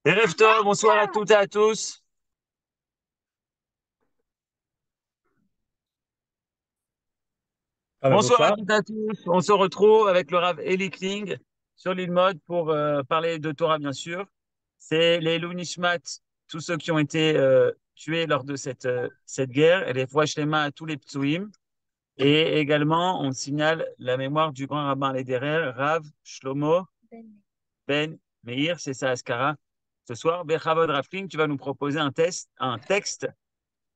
Erev Tov, bonsoir à toutes et à tous. Ah ben Bonsoir à bonsoir. toutes et à tous. On se retrouve avec le Rav Eli Kling sur l'île Mode pour parler de Torah, bien sûr. C'est les Elou Nishmat, tous ceux qui ont été tués lors de cette guerre, et les Fouach Lema à tous les Ptsuim. Et également, on signale la mémoire du grand rabbin Lederer, Rav Shlomo Ben Meir, c'est ça, Askara. Ce soir, Bechavod Rav Kling, tu vas nous proposer un texte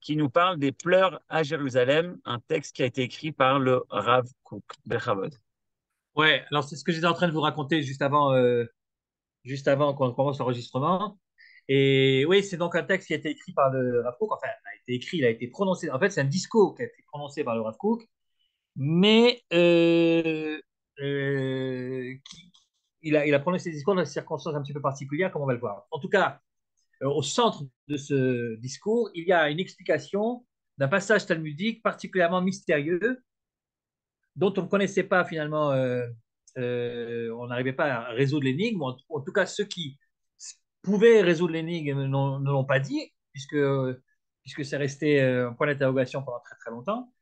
qui nous parle des pleurs à Jérusalem, un texte qui a été écrit par le Rav Kook. Bechavod. Ouais, alors c'est ce que j'étais en train de vous raconter juste avant qu'on commence l'enregistrement. Et oui, c'est donc un texte qui a été écrit par le Rav Kook. Enfin, il a été écrit, il a été prononcé. En fait, c'est un discours qui a été prononcé par le Rav Kook, mais il a prononcé ce discours dans des circonstances un petit peu particulières, comme on va le voir. En tout cas, au centre de ce discours, il y a une explication d'un passage talmudique particulièrement mystérieux dont on ne connaissait pas finalement, on n'arrivait pas à résoudre l'énigme. En tout cas, ceux qui pouvaient résoudre l'énigme ne l'ont pas dit, puisque c'est resté un point d'interrogation pendant très très longtemps.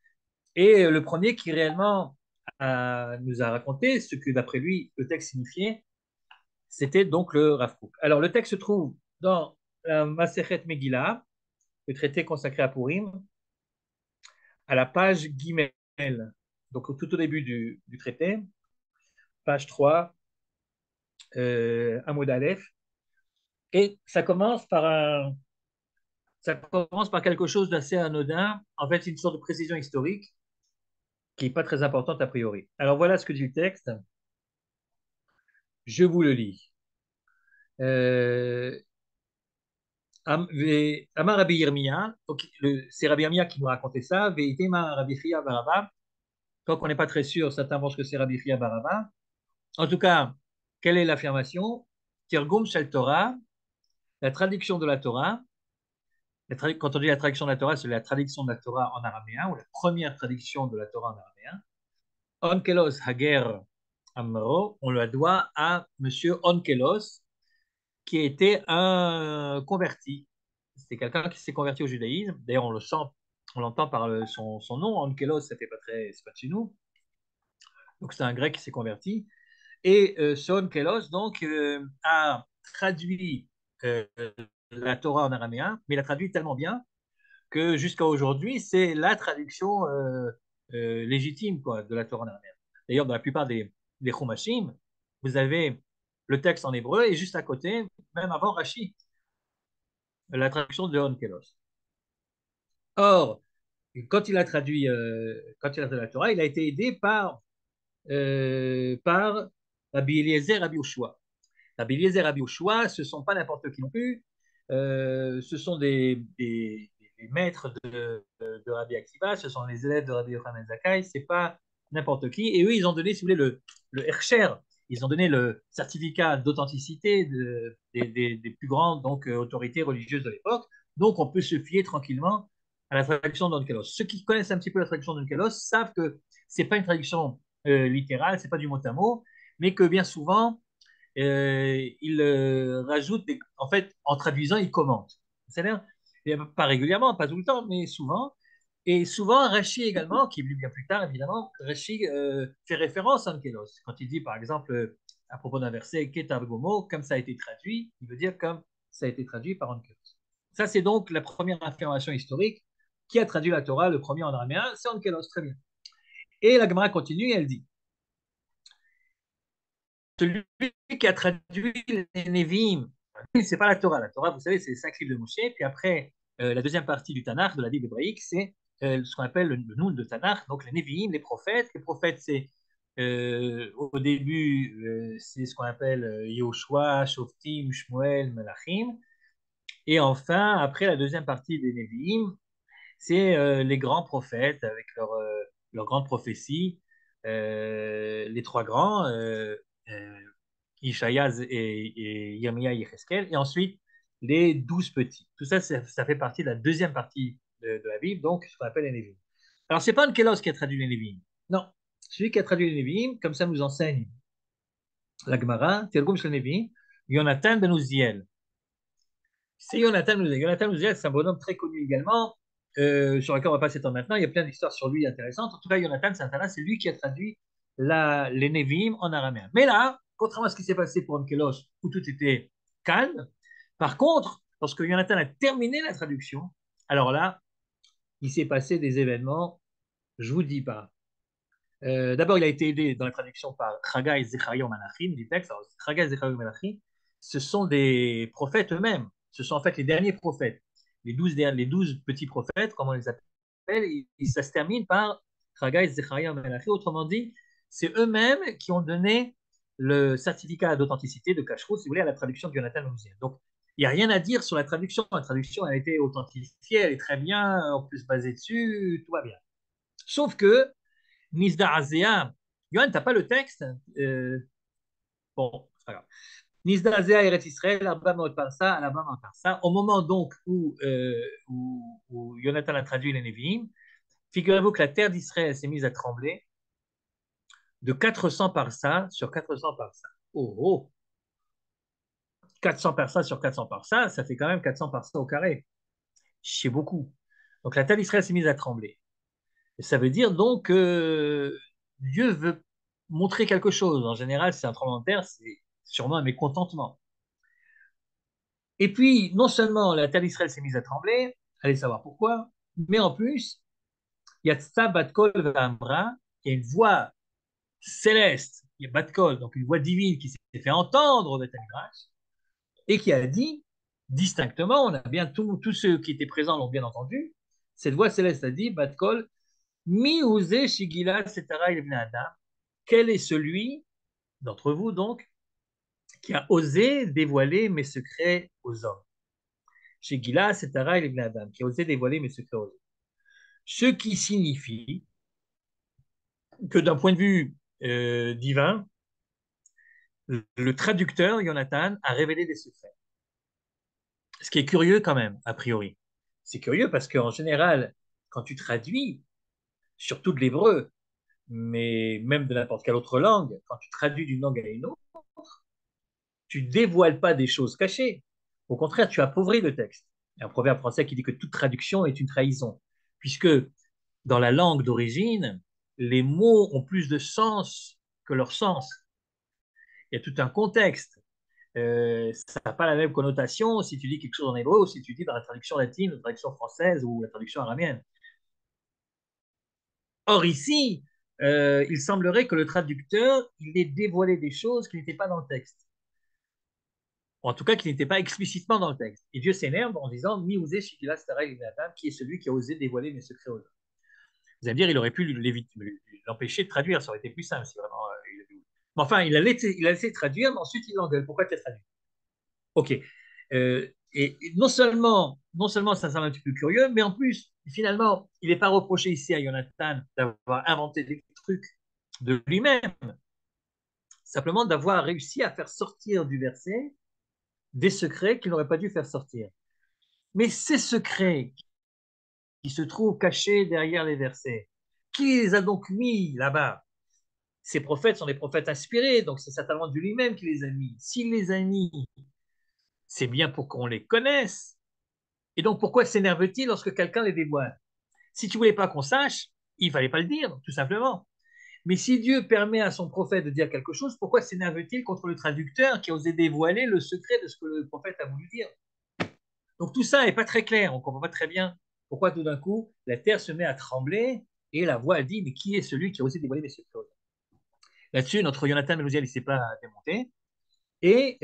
Et le premier qui réellement nous a raconté ce que d'après lui le texte signifiait, c'était donc le Rav Kook. Alors le texte se trouve dans la Masechet Megillah, le traité consacré à Purim, à la page Gimel, donc tout au début du traité, page 3, Hamoud Aleph. Et ça commence par quelque chose d'assez anodin. En fait, c'est une sorte de précision historique qui n'est pas très importante a priori. Alors voilà ce que dit le texte. Je vous le lis. Euh, Amar Rabbi Yirmiya, c'est Rabbi Yirmiya qui nous racontait ça. Veitema Rabbi Chia Baraba. Quand on n'est pas très sûr, certains pensent que c'est Rabbi Chia Baraba. En tout cas, quelle est l'affirmation? Tirgum Shel Torah, la traduction de la Torah. Quand on dit la traduction de la Torah, c'est la traduction de la Torah en araméen, ou la première traduction de la Torah en araméen. Onkelos Hager Amro, on le doit à Monsieur Onkelos, qui était un converti. C'était quelqu'un qui s'est converti au judaïsme. D'ailleurs, on le sent, on l'entend par son nom. Onkelos, ça fait pas très, c'est pas de chez nous. Donc, c'est un grec qui s'est converti. Et ce Onkelos, donc, a traduit euh, la Torah en araméen, mais il a traduit tellement bien que jusqu'à aujourd'hui, c'est la traduction légitime quoi, de la Torah en araméen. D'ailleurs, dans la plupart des Chumashim, vous avez le texte en hébreu et juste à côté, même avant Rashi, la traduction de Onkelos. Or, quand il a traduit la Torah, il a été aidé par Rabbi Eliezer, Rabbi Yoshua. Rabbi Eliezer, Rabbi Yoshua, ce ne sont pas n'importe qui non plus. Ce sont des maîtres de Rabbi Akiva, ce sont les élèves de Rabbi Yochanan Zakkai, c'est pas n'importe qui. Et eux, ils ont donné, si vous voulez, le Hercher, ils ont donné le certificat d'authenticité des plus grandes donc, autorités religieuses de l'époque. Donc, on peut se fier tranquillement à la traduction d'Onkelos. Ceux qui connaissent un petit peu la traduction d'Onkelos savent que c'est pas une traduction littérale, c'est pas du mot à mot, mais que bien souvent, il rajoute, en fait, en traduisant, il commente. C'est-à-dire, pas régulièrement, pas tout le temps, mais souvent. Et souvent, Rashi également, qui est venu bien plus tard, évidemment, Rashi fait référence à Ankelos. Quand il dit, par exemple, à propos d'un verset, Ketar Gomo, comme ça a été traduit, il veut dire comme ça a été traduit par Ankelos. Ça, c'est donc la première affirmation historique qui a traduit la Torah, le premier en araméen, c'est Ankelos, très bien. Et la Gemara continue et elle dit, celui qui a traduit les Nevi'im, c'est pas la Torah. La Torah, vous savez, c'est les 5 livres de Moshe. Puis après, la deuxième partie du Tanakh, de la Bible hébraïque, c'est ce qu'on appelle le Noun de Tanakh, donc les Nevi'im, les prophètes. Les prophètes, c'est au début, c'est ce qu'on appelle Yoshua, Shoftim, Shmuel, Melachim. Et enfin, après la deuxième partie des Nevi'im, c'est les grands prophètes avec leurs grandes prophéties, les trois grands, euh, Ishaïa et Yirmiya et Yecheskel, et ensuite les 12 petits. Tout ça, ça fait partie de la deuxième partie de la Bible, donc ce qu'on appelle les Névi'im. Alors, c'est pas un Kélos qui a traduit les Névi'im. Non, celui qui a traduit les Névi'im, comme ça nous enseigne la Gemara, Tirgum Shel Névi'im, Yonatan ben Uziel. C'est Jonathan Mouziel. Jonathan Mouziel, c'est un bonhomme très connu également, sur lequel on ne va pas s'étendre maintenant. Il y a plein d'histoires sur lui intéressantes. En tout cas, Jonathan Santana, c'est lui qui a traduit les Nevi'im en araméen. Mais là, contrairement à ce qui s'est passé pour Onkelos, où tout était calme, par contre, lorsque Jonathan a terminé la traduction, alors là, il s'est passé des événements, je ne vous dis pas. D'abord, il a été aidé dans la traduction par Chagai, Zecharia et Malachim du texte. Alors, Chagai, Zecharia et Malachim, ce sont des prophètes eux-mêmes. Ce sont en fait les derniers prophètes. Les 12 petits prophètes, comme on les appelle, ça se termine par Chagai, Zecharia et Malachim. Autrement dit, c'est eux-mêmes qui ont donné le certificat d'authenticité de Kashrut, si vous voulez, à la traduction de Jonathan Mouziel. Donc, il n'y a rien à dire sur la traduction. La traduction a été authentifiée, elle est très bien, on peut se baser dessus, tout va bien. Sauf que Nizda Azea, Yohan, t'as pas le texte bon, c'est pas grave. Nizda Azea Eretz Israël, Arba Maot Parsa, Alaba Maot Parsa. Au moment donc où Jonathan a traduit les Nevi'im, figurez-vous que la terre d'Israël s'est mise à trembler de 400 parsa sur 400 parsa. Oh, oh, 400 parsa sur 400 parsa, ça fait quand même 400 parsa au carré. C'est beaucoup. Donc la terre d'Israël s'est mise à trembler. Et ça veut dire donc que Dieu veut montrer quelque chose. En général, c'est un tremblement de terre, c'est sûrement un mécontentement. Et puis, non seulement la terre d'Israël s'est mise à trembler, allez savoir pourquoi, mais en plus, il y a Tzta Batkol V'Amra, il y a une voix céleste, il y a Batkol, donc une voix divine qui s'est fait entendre au Beth Midrash, et qui a dit distinctement, on a bien tous ceux qui étaient présents l'ont bien entendu, cette voix céleste a dit, Batkol, Mi Uze Shigila Setara Ibn Adam, quel est celui d'entre vous donc qui a osé dévoiler mes secrets aux hommes? Shigila Setara Ibn Adam, qui a osé dévoiler mes secrets aux hommes. Ce qui signifie que d'un point de vue divin, le traducteur, Jonathan, a révélé des secrets. Ce qui est curieux quand même, a priori. C'est curieux parce qu'en général, quand tu traduis, surtout de l'hébreu, mais même de n'importe quelle autre langue, quand tu traduis d'une langue à une autre, tu ne dévoiles pas des choses cachées. Au contraire, tu appauvris le texte. Il y a un proverbe français qui dit que toute traduction est une trahison, puisque dans la langue d'origine, les mots ont plus de sens que leur sens. Il y a tout un contexte. Ça n'a pas la même connotation si tu dis quelque chose en hébreu ou si tu dis dans la traduction latine, la traduction française ou la traduction araméenne. Or ici, il semblerait que le traducteur, il ait dévoilé des choses qui n'étaient pas dans le texte. En tout cas, qui n'étaient pas explicitement dans le texte. Et Dieu s'énerve en disant Mi-Ouzé Shikila Starai Adam, qui est celui qui a osé dévoiler mes secrets aux hommes. Vous allez me dire, il aurait pu l'empêcher de traduire, ça aurait été plus simple si vraiment. Mais enfin, il a laissé traduire, mais ensuite il l'engueule. Pourquoi tu as traduit? Ok. Et non seulement ça semble un petit peu curieux, mais en plus, finalement, il n'est pas reproché ici à Jonathan d'avoir inventé des trucs de lui-même, simplement d'avoir réussi à faire sortir du verset des secrets qu'il n'aurait pas dû faire sortir. Mais ces secrets qui se trouvent cachés derrière les versets, qui les a donc mis là-bas? Ces prophètes sont des prophètes inspirés, donc c'est certainement de lui-même qui les a mis. S'il les a mis, c'est bien pour qu'on les connaisse. Et donc, pourquoi s'énerve-t-il lorsque quelqu'un les dévoile? Si tu voulais pas qu'on sache, il fallait pas le dire, tout simplement. Mais si Dieu permet à son prophète de dire quelque chose, pourquoi s'énerve-t-il contre le traducteur qui a osé dévoiler le secret de ce que le prophète a voulu dire? Donc tout ça n'est pas très clair, on ne comprend pas très bien pourquoi tout d'un coup la terre se met à trembler et la voix dit mais qui est celui qui a osé dévoiler mes secrets? Là-dessus, notre Jonathan Manouziel, il ne s'est pas démonté. Et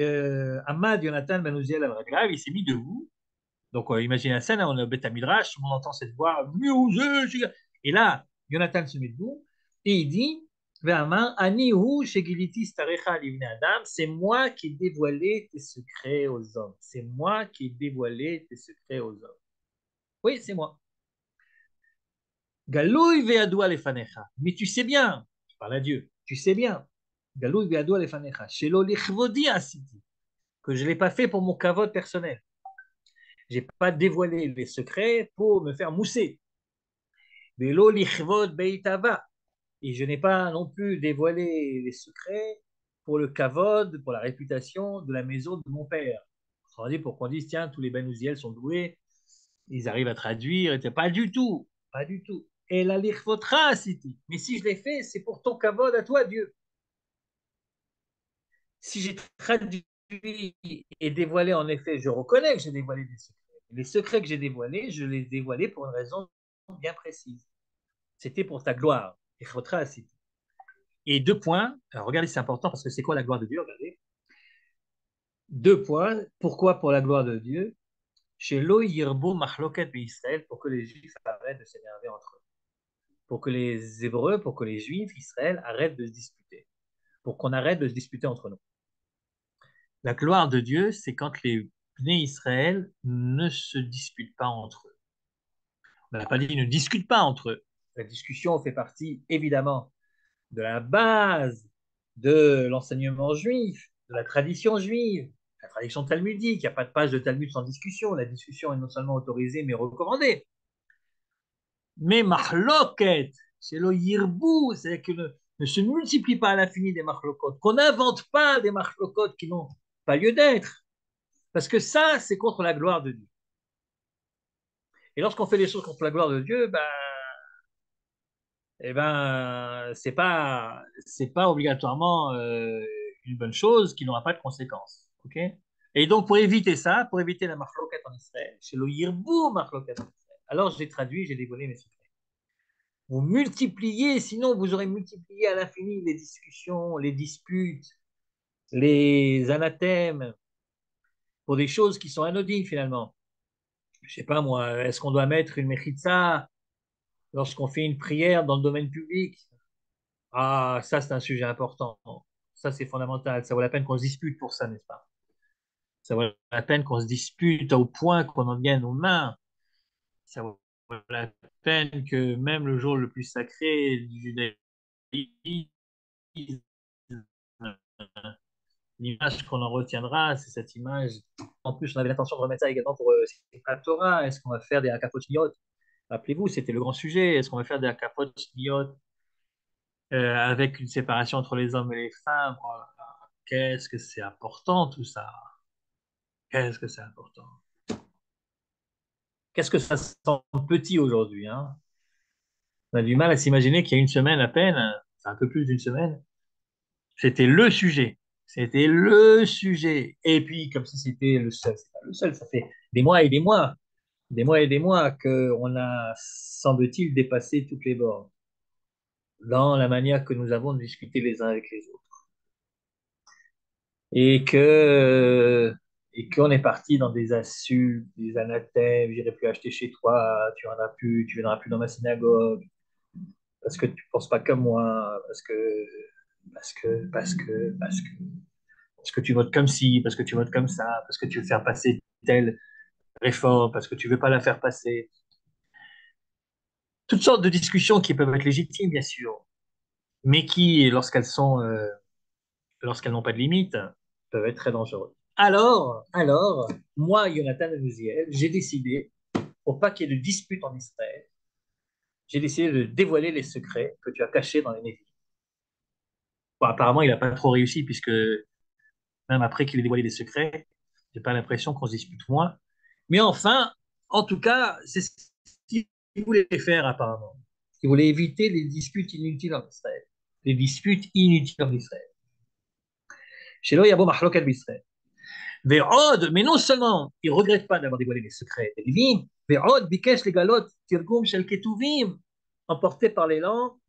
Ahmad Jonathan Manouziel al-Ragrav, il s'est mis debout. Donc, imaginez la scène, on est au Beth Midrash, tout le monde entend cette voix. Et là, Jonathan se met debout et il dit c'est moi qui ai dévoilé tes secrets aux hommes. C'est moi qui ai dévoilé tes secrets aux hommes. Oui, c'est moi. Galoui ve'adou alefanecha. Mais tu sais bien, je parle à Dieu, tu sais bien, Galoui ve'adou alefanecha, shelo lichvodi asiti, que je ne l'ai pas fait pour mon kavod personnel. Je n'ai pas dévoilé les secrets pour me faire mousser. Velo lichvod beitava. Et je n'ai pas non plus dévoilé les secrets pour le kavod, pour la réputation de la maison de mon père. On dit pour qu'on dise, tiens, tous les Ben Uziel sont doués, ils arrivent à traduire, et pas du tout, pas du tout. Et la lichvotra, city. Mais si je l'ai fait, c'est pour ton kavod à toi, Dieu. Si j'ai traduit et dévoilé, en effet, je reconnais que j'ai dévoilé des secrets. Les secrets que j'ai dévoilés, je les ai dévoilés pour une raison bien précise. C'était pour ta gloire. Et deux points. Alors regardez, c'est important parce que c'est quoi la gloire de Dieu? Regardez. Deux points. Pourquoi pour la gloire de Dieu? Chez Lo Yirbo Machloket Israël, pour que les Juifs arrêtent de s'énerver entre eux. Pour que les Hébreux, pour que les Juifs, Israël, arrêtent de se disputer. Pour qu'on arrête de se disputer entre nous. La gloire de Dieu, c'est quand les Bnei Israël ne se disputent pas entre eux. On n'a pas dit ne discutent pas entre eux. La discussion fait partie, évidemment, de la base de l'enseignement juif, de la tradition juive, la tradition talmudique. Il n'y a pas de page de Talmud sans discussion. La discussion est non seulement autorisée, mais recommandée. Mais mahloket, c'est le yirbou, c'est que ne se multiplie pas à l'infini des mahlokot, qu'on n'invente pas des mahlokot qui n'ont pas lieu d'être. Parce que ça, c'est contre la gloire de Dieu. Et lorsqu'on fait les choses contre la gloire de Dieu, c'est pas obligatoirement une bonne chose qui n'aura pas de conséquences. Ok. Et donc, pour éviter ça, pour éviter la marloquette en Israël, chez le Yirbou marloquette en Israël, alors j'ai traduit, j'ai dévoilé mes secrets. Vous multipliez, sinon vous aurez multiplié à l'infini les discussions, les disputes, les anathèmes, pour des choses qui sont anodines finalement. Je sais pas moi, est-ce qu'on doit mettre une mechitza lorsqu'on fait une prière dans le domaine public? Ah, ça c'est un sujet important. Ça c'est fondamental. Ça vaut la peine qu'on se dispute pour ça, n'est-ce pas? Ça vaut la peine qu'on se dispute au point qu'on en vienne aux mains. Ça vaut la peine que même le jour le plus sacré du judaïsme, l'image qu'on en retiendra, c'est cette image. En plus, on avait l'intention de remettre ça également pour la Torah. Est-ce qu'on va faire des hakafot shniyot? Rappelez-vous, c'était le grand sujet. Est-ce qu'on va faire des hakafot shniyot avec une séparation entre les hommes et les femmes? Oh là là, qu'est-ce que c'est important tout ça? Qu'est-ce que c'est important? Qu'est-ce que ça semble petit aujourd'hui, hein? On a du mal à s'imaginer qu'il y a une semaine à peine, enfin un peu plus d'une semaine, c'était le sujet. C'était le sujet. Et puis, comme si c'était le seul, c'est pas le seul, ça fait des mois et des mois qu'on a, semble-t-il, dépassé toutes les bornes dans la manière que nous avons de discuter les uns avec les autres. Et que, et qu'on est parti dans des insultes, des anathèmes, j'irai plus acheter chez toi, tu en as plus, tu viendras plus dans ma synagogue, parce que tu penses pas comme moi, parce que tu votes comme ci, parce que tu votes comme ça, parce que tu veux faire passer telle réforme, parce que tu veux pas la faire passer. Toutes sortes de discussions qui peuvent être légitimes, bien sûr, mais qui, lorsqu'elles n'ont pas de limite, peuvent être très dangereuses. Alors, moi, Jonathan Anuziel, j'ai décidé, pour pas qu'il y ait de dispute en Israël, j'ai décidé de dévoiler les secrets que tu as cachés dans les Névi. Bon, apparemment, il n'a pas trop réussi, puisque même après qu'il ait dévoilé les secrets, j'ai pas l'impression qu'on se dispute moins. Mais enfin, en tout cas, c'est ce qu'il voulait faire apparemment. Il voulait éviter les disputes inutiles en Israël. Les disputes inutiles en Israël. Chez lui, il y a beau mahloket d'Israël. Ve'od, mais non seulement il ne regrette pas d'avoir dévoilé les secrets des Lévim, Ve'od bikesh legalot tirgum shel ketuvim, emporté par l'élan,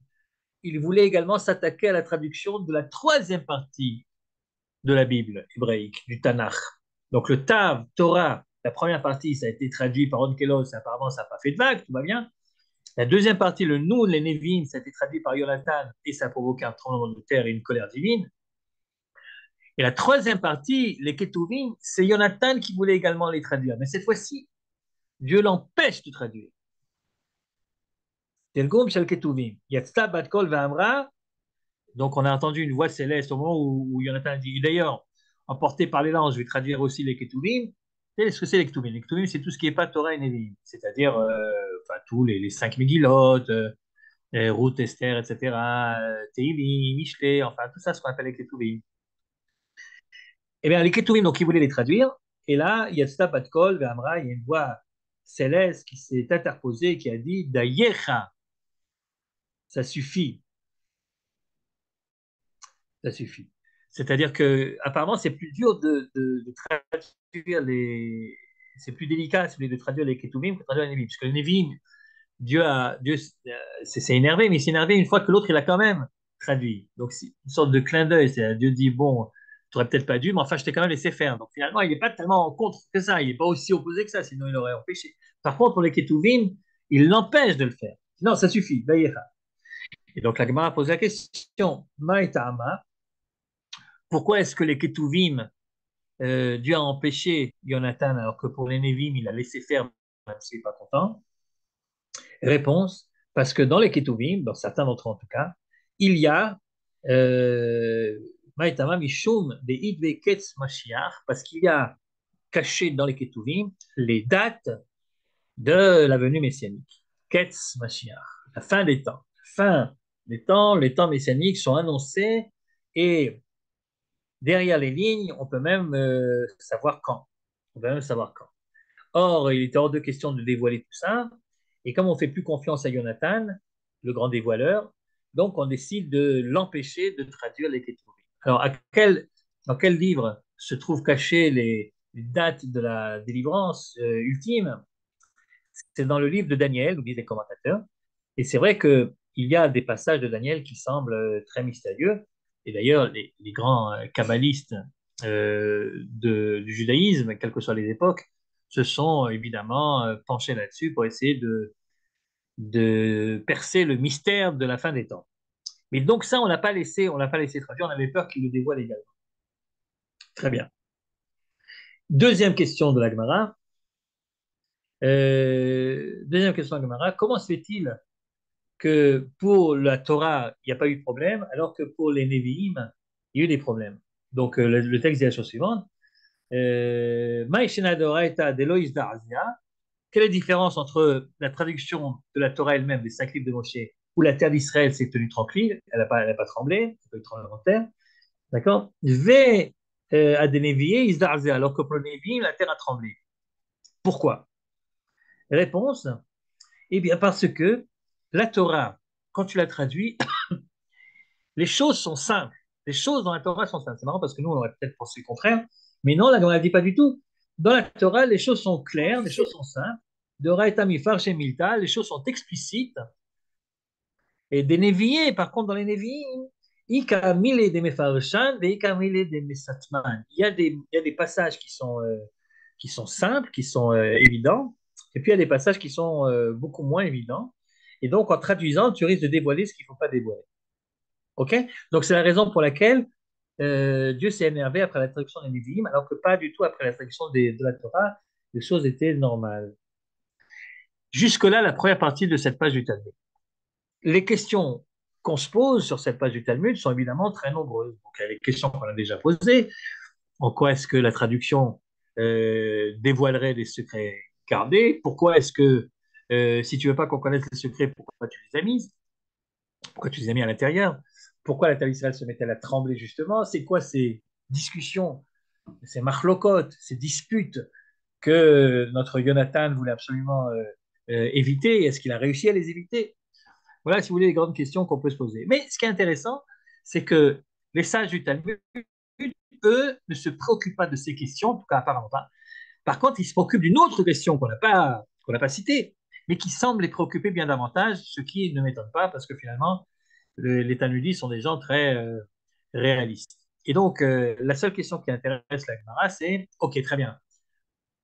il voulait également s'attaquer à la traduction de la troisième partie de la Bible hébraïque, du Tanakh. Donc le Tav, Torah, la première partie, ça a été traduit par Onkelos, apparemment ça n'a pas fait de vague, tout va bien. La deuxième partie, le Nun, les Nevim, ça a été traduit par Jonathan et ça a provoqué un tremblement de terre et une colère divine. Et la troisième partie, les Ketuvim, c'est Jonathan qui voulait également les traduire. Mais cette fois-ci, Dieu l'empêche de traduire. Telgum shel Ketuvim. Yatzta bat kol v'amra. Donc on a entendu une voix céleste au moment où Jonathan dit, d'ailleurs, emporté par l'élan, je vais traduire aussi les Ketuvim. Qu'est-ce que c'est les Ketuvim? Les Ketuvim, c'est tout ce qui n'est pas Torah et Nevim, c'est-à-dire enfin, tous les cinq Megillot, Ruth, Esther, etc., Tehillim, Mishlei, enfin tout ça, ce qu'on appelle les Ketuvim. Eh bien, les Ketuvim, donc, ils voulaient les traduire, Et là, il y a Stapatkol, Amra, il y a une voix céleste qui s'est interposée, qui a dit Dayecha, ça suffit, ça suffit. C'est-à-dire que apparemment c'est plus dur de traduire les, c'est plus délicat si vous voulez, de traduire les Ketuvim que de traduire les Nevim, parce que les Nevim, Dieu s'est énervé, mais il s'est énervé une fois que l'autre il a quand même traduit. Donc c'est une sorte de clin d'œil, c'est Dieu dit bon, tu aurais peut-être pas dû, mais enfin je t'ai quand même laissé faire. Donc finalement il n'est pas tellement en contre que ça, il n'est pas aussi opposé que ça, sinon il aurait empêché. Par contre pour les Ketuvim, il l'empêche de le faire. Non, ça suffit, Vaïra. Et donc la Gemara pose la question, Maïtama, pourquoi est-ce que les Ketuvim, Dieu a empêché Jonathan alors que pour les Nevim il a laissé faire même s'il n'est pas content? Réponse, parce que dans les Ketuvim, dans certains d'entre eux en tout cas, il y a Maïtama Mishum de Idve Ketz Mashiach, parce qu'il y a caché dans les Ketuvim les dates de la venue messianique. Ketz Mashiach, la fin des temps. Fin des temps, les temps messianiques sont annoncés et derrière les lignes, on peut même savoir quand. On peut même savoir quand. Or, il était hors de question de dévoiler tout ça. Et comme on ne fait plus confiance à Jonathan, le grand dévoileur, donc on décide de l'empêcher de traduire les Ketuvim. Alors, dans quel livre se trouvent cachées les dates de la délivrance ultime? C'est dans le livre de Daniel, nous disent les commentateurs. Et c'est vrai qu'il y a des passages de Daniel qui semblent très mystérieux. Et d'ailleurs, les grands kabbalistes du judaïsme, quelles que soient les époques, se sont évidemment penchés là-dessus pour essayer de percer le mystère de la fin des temps. Mais donc ça, on l'a pas laissé traduire, on avait peur qu'il le dévoile également. Très bien. Deuxième question de la Gemara. Deuxième question de la Gemara. Comment se fait-il que pour la Torah, il n'y a pas eu de problème, alors que pour les Nevi'im, il y a eu des problèmes. Donc le texte dit la chose suivante. Maïshena Doraita d'Eloïs Darazia. Quelle est la différence entre la traduction de la Torah elle-même, des 5 livres de Moshe, où la terre d'Israël s'est tenue tranquille, elle n'a pas tremblé, il n'y a pas eu de tremblement de terre, d'accord? V à des Nevi'im, Isdarazia, alors que pour les Nevi'im, la terre a tremblé. Pourquoi? Réponse, eh bien parce que la Torah, quand tu la traduis, les choses sont simples. Les choses dans la Torah sont simples. C'est marrant parce que nous, on aurait peut-être pensé le contraire, mais non, la Gemara ne dit pas du tout. Dans la Torah, les choses sont claires, les choses sont simples. De Raïta Mifar chez Milta, les choses sont explicites. Et des Néviés, par contre, dans les Néviés, Ika Mile de Mefarshan, et Ika Mile de Mesatman. Il y a des passages qui sont simples, qui sont évidents, et puis il y a des passages qui sont beaucoup moins évidents. Et donc, en traduisant, tu risques de dévoiler ce qu'il ne faut pas dévoiler. OK? Donc, c'est la raison pour laquelle Dieu s'est énervé après la traduction des Névi'im, alors que pas du tout après la traduction de la Torah, les choses étaient normales. Jusque-là, la première partie de cette page du Talmud. Les questions qu'on se pose sur cette page du Talmud sont évidemment très nombreuses. Donc, il y a les questions qu'on a déjà posées. En quoi est-ce que la traduction dévoilerait des secrets gardés? Pourquoi est-ce que, si tu veux pas qu'on connaisse les secrets, pourquoi tu les as mis? Pourquoi tu les as mis à l'intérieur? Pourquoi la terre d'Israël se met-elle à trembler justement? C'est quoi ces discussions, ces marlocotes, ces disputes que notre Jonathan voulait absolument éviter? Est-ce qu'il a réussi à les éviter? Voilà, si vous voulez, les grandes questions qu'on peut se poser. Mais ce qui est intéressant, c'est que les sages du Talmud, eux, ne se préoccupent pas de ces questions, en tout cas apparemment pas. Par contre, ils se préoccupent d'une autre question qu'on n'a pas citée, mais qui semble les préoccuper bien davantage, ce qui ne m'étonne pas, parce que finalement, les Talmudistes sont des gens très réalistes. Et donc, la seule question qui intéresse la Gemara, c'est, OK, très bien,